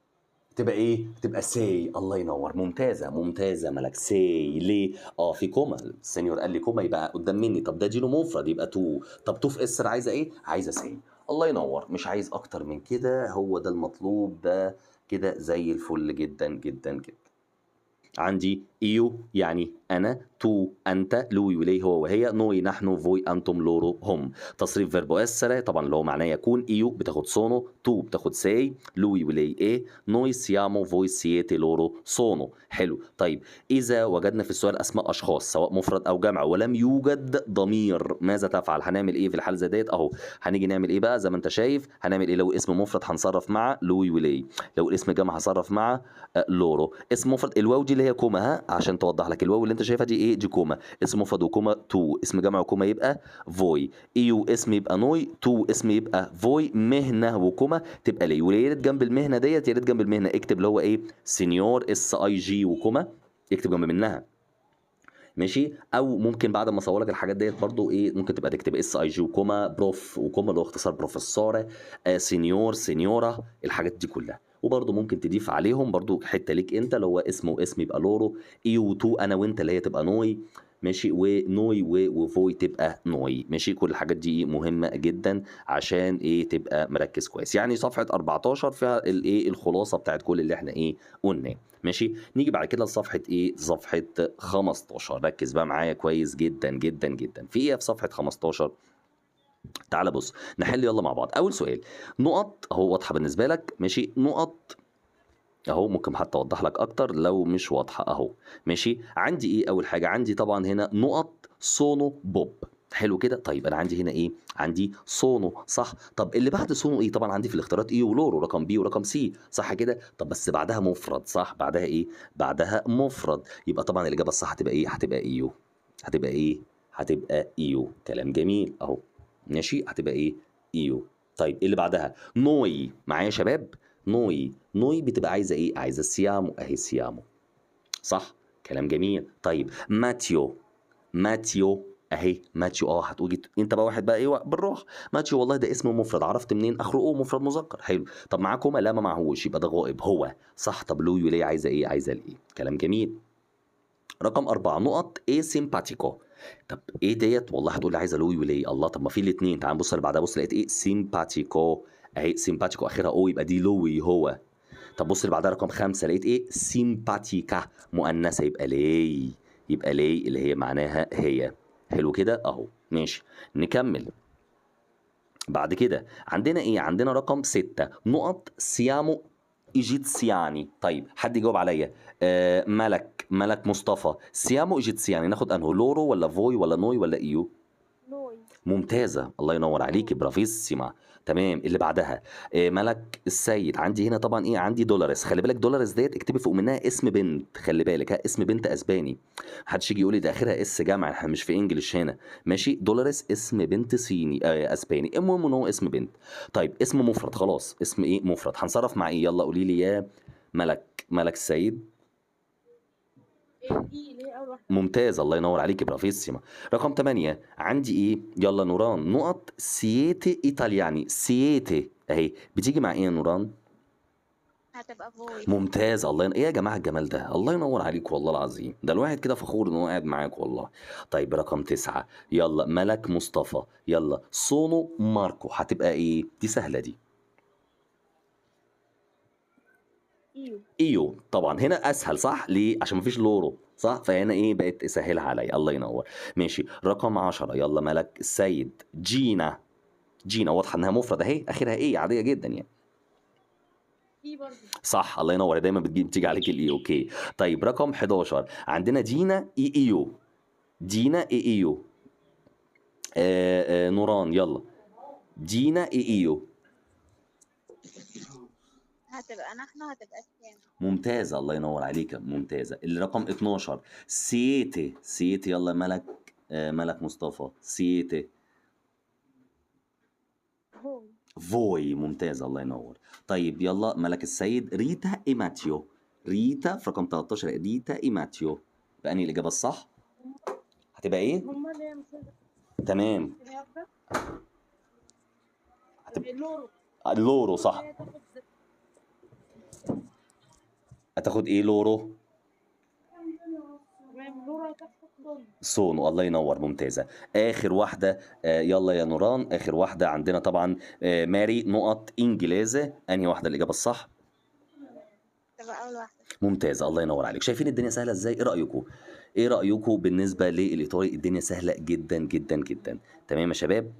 تبقى ايه؟ تبقى سي. الله ينور، ممتازه ممتازه ملك، سي. ليه؟ في كوما، السينيور قال لي كوما يبقى قدام مني، طب ده جينو مفرد يبقى تو، طب تو في اسر عايزه ايه؟ عايزه سي. الله ينور، مش عايز اكتر من كده، هو ده المطلوب، ده كده زي الفل جدا جدا جدا. عندي ايو يعني انا، تو انت، لوي ولي هو وهي، نوي نحن، فوي انتم، لورو هم. تصريف فيربو اسره طبعا اللي هو معناه يكون، ايو بتاخد سونو، تو بتاخد سي، لوي ولي ايه، نوي سيامو، فوي سيتي، لورو سونو. حلو، طيب اذا وجدنا في السؤال اسماء اشخاص سواء مفرد او جمع ولم يوجد ضمير، ماذا تفعل؟ هنعمل ايه في الحاله زي ديت؟ اهو هنيجي نعمل ايه بقى، زي ما انت شايف هنعمل ايه، لو اسم مفرد هنصرف مع لوي ولي، لو الاسم جمع هصرف مع لورو. اسم مفرد الواو دي اللي هي كوما، ها عشان توضح لك، الواو اللي انت شايفها دي ايه، دي كوما، اسم مفرد وكوما تو، اسم جمع وكوما يبقى فوي، ايو اسم يبقى نوي، تو اسم يبقى فوي، مهنه وكوما تبقى لي، ويا ريت جنب المهنه ديت، يا ريت جنب المهنه اكتب اللي هو ايه، سينيور اس اي جي وكوما، اكتب جنب منها، ماشي. او ممكن بعد ما اصور لك الحاجات ديت برضو ايه، ممكن تبقى تكتب اس اي جي وكوما، بروف وكوما اللي هو اختصار بروفيسوره، سينيور، سينيورا، الحاجات دي كلها. وبرضو ممكن تضيف عليهم برضو حته ليك انت، لو هو اسم واسم يبقى لورو، اي وتو انا وانت اللي هي تبقى نوي، ماشي، ونوي وفوي تبقى نوي، ماشي. كل الحاجات دي مهمه جدا عشان ايه تبقى مركز كويس. يعني صفحه 14 فيها الايه الخلاصه بتاعت كل اللي احنا ايه قلناه، ماشي. نيجي بعد كده لصفحه ايه، صفحه 15، ركز بقى معايا كويس جدا جدا جدا، في ايه في صفحه 15؟ تعال بص نحل يلا مع بعض. اول سؤال، نقط اهو واضحه بالنسبه لك، ماشي، نقط اهو، ممكن حتى اوضح لك اكتر لو مش واضحه اهو، ماشي. عندي ايه اول حاجه؟ عندي طبعا هنا نقط سونو بوب، حلو كده. طيب انا عندي هنا ايه، عندي سونو صح، طب اللي بعد سونو ايه؟ طبعا عندي في الاختيارات ايه ولورو، رقم بي ورقم سي صح كده، طب بس بعدها مفرد صح، بعدها ايه، بعدها مفرد، يبقى طبعا الاجابه الصح هتبقى ايه، هتبقى ايو، هتبقى ايه، هتبقى ايو، كلام جميل اهو، ماشي، هتبقى ايه، ايو. طيب اللي بعدها نوي، معايا يا شباب، نوي، نوي بتبقى عايزه ايه، عايزه سيامو، اهي سيامو صح، كلام جميل. طيب ماتيو، ماتيو اهي، ماتيو، هتقولي انت بقى واحد بقى ايه بالراحه، ماتيو والله ده اسم مفرد، عرفت منين، اخره او مفرد مذكر، حلو، طب معاكم لا ما معهوش يبقى ده غائب هو صح، طب لويو ليه عايزه ايه، عايزه الايه، كلام جميل. رقم 4 نقط ايه سيمباتيكو، طب ايه ديت، والله هتقول لي عايزه لوي وليه، الله طب ما في الاثنين، تعال نبص اللي بعدها، بص لقيت ايه، سيمباتيكو اهي، سيمباتيكو اخرها او يبقى دي لوي هو. طب بص اللي بعدها رقم 5 لقيت ايه، سيمباتيكا مؤنثه يبقى لي، يبقى لي اللي هي معناها هي، حلو كده اهو، ماشي. نكمل بعد كده، عندنا ايه، عندنا رقم 6 نقط سيامو ايجيتسياني. طيب حد يجاوب عليا، ملك مصطفى، سيامو ايجيتسياني ناخد انه لورو ولا فوي ولا نوي ولا ايو؟ نوي. ممتازة، الله ينور عليك، برافيسيما. تمام، اللي بعدها ملك السيد، عندي هنا طبعا ايه، عندي دولارس، خلي بالك دولارس ديت اكتبي فوق منها اسم بنت، خلي بالك، اسم بنت اسباني، محدش يجي يقول لي ده اخرها اس جمع، احنا مش في انجلش هنا، ماشي، دولارس اسم بنت صيني اسباني، المهم ان هو اسم بنت. طيب اسم مفرد خلاص، اسم ايه مفرد، هنصرف مع ايه، يلا قولي لي يا ملك السيد. ايه دي اللي هي اول واحده. ممتاز، الله ينور عليك، برافيسيما. رقم 8 عندي ايه؟ يلا نوران، نقط سيتي ايطالياني. سيتي اهي بتيجي مع ايه يا نوران؟ هتبقى فوي. ممتاز، ايه يا جماعه الجمال ده، الله ينور عليك والله العظيم، ده الواحد كده فخور ان هو قاعد معاك والله. طيب رقم 9 يلا ملك مصطفى، يلا سونو ماركو، هتبقى ايه؟ دي سهله دي. ايوه. ايو طبعا، هنا اسهل صح؟ ليه؟ عشان مفيش لورو صح؟ فهنا ايه بقت اسهلها عليا، الله ينور. ماشي رقم 10 يلا ملك السيد جينا. جينا واضحه انها مفرد اهي، اخرها ايه عاديه جدا يعني. دي برضه. صح، الله ينور، دايما بتيجي عليك الاي. اوكي طيب رقم 11 عندنا دينا ايو. دينا ايو. نوران يلا دينا ايو. هتبقى نحن، هتبقى كام؟ ممتازة، الله ينور عليك، ممتازة. الرقم 12 سيتي. سيتي يلا ملك ملك مصطفى سيتي. هو. فوي، ممتازة، الله ينور. طيب يلا ملك السيد ريتا اي ماتيو. ريتا في رقم 13 ريتا اي ماتيو، بأني الإجابة الصح هتبقى ايه؟ هما اللي هي مش تمام اللي هي واحده. هتبقى اللورو. لورو صح. اللي هي تاخد هتاخد ايه لورو؟ تمام، لورو تاخد لون. سونو، الله ينور، ممتازة. آخر واحدة يلا يا نوران، آخر واحدة عندنا طبعا ماري نقط إنجليزي، أنهي واحدة الإجابة الصح؟ تبقى أول واحدة. ممتازة، الله ينور عليك. شايفين الدنيا سهلة إزاي؟ إيه رأيكم؟ إيه رأيكم بالنسبة للإيطالي؟ الدنيا سهلة جدا جدا جدا. تمام يا شباب؟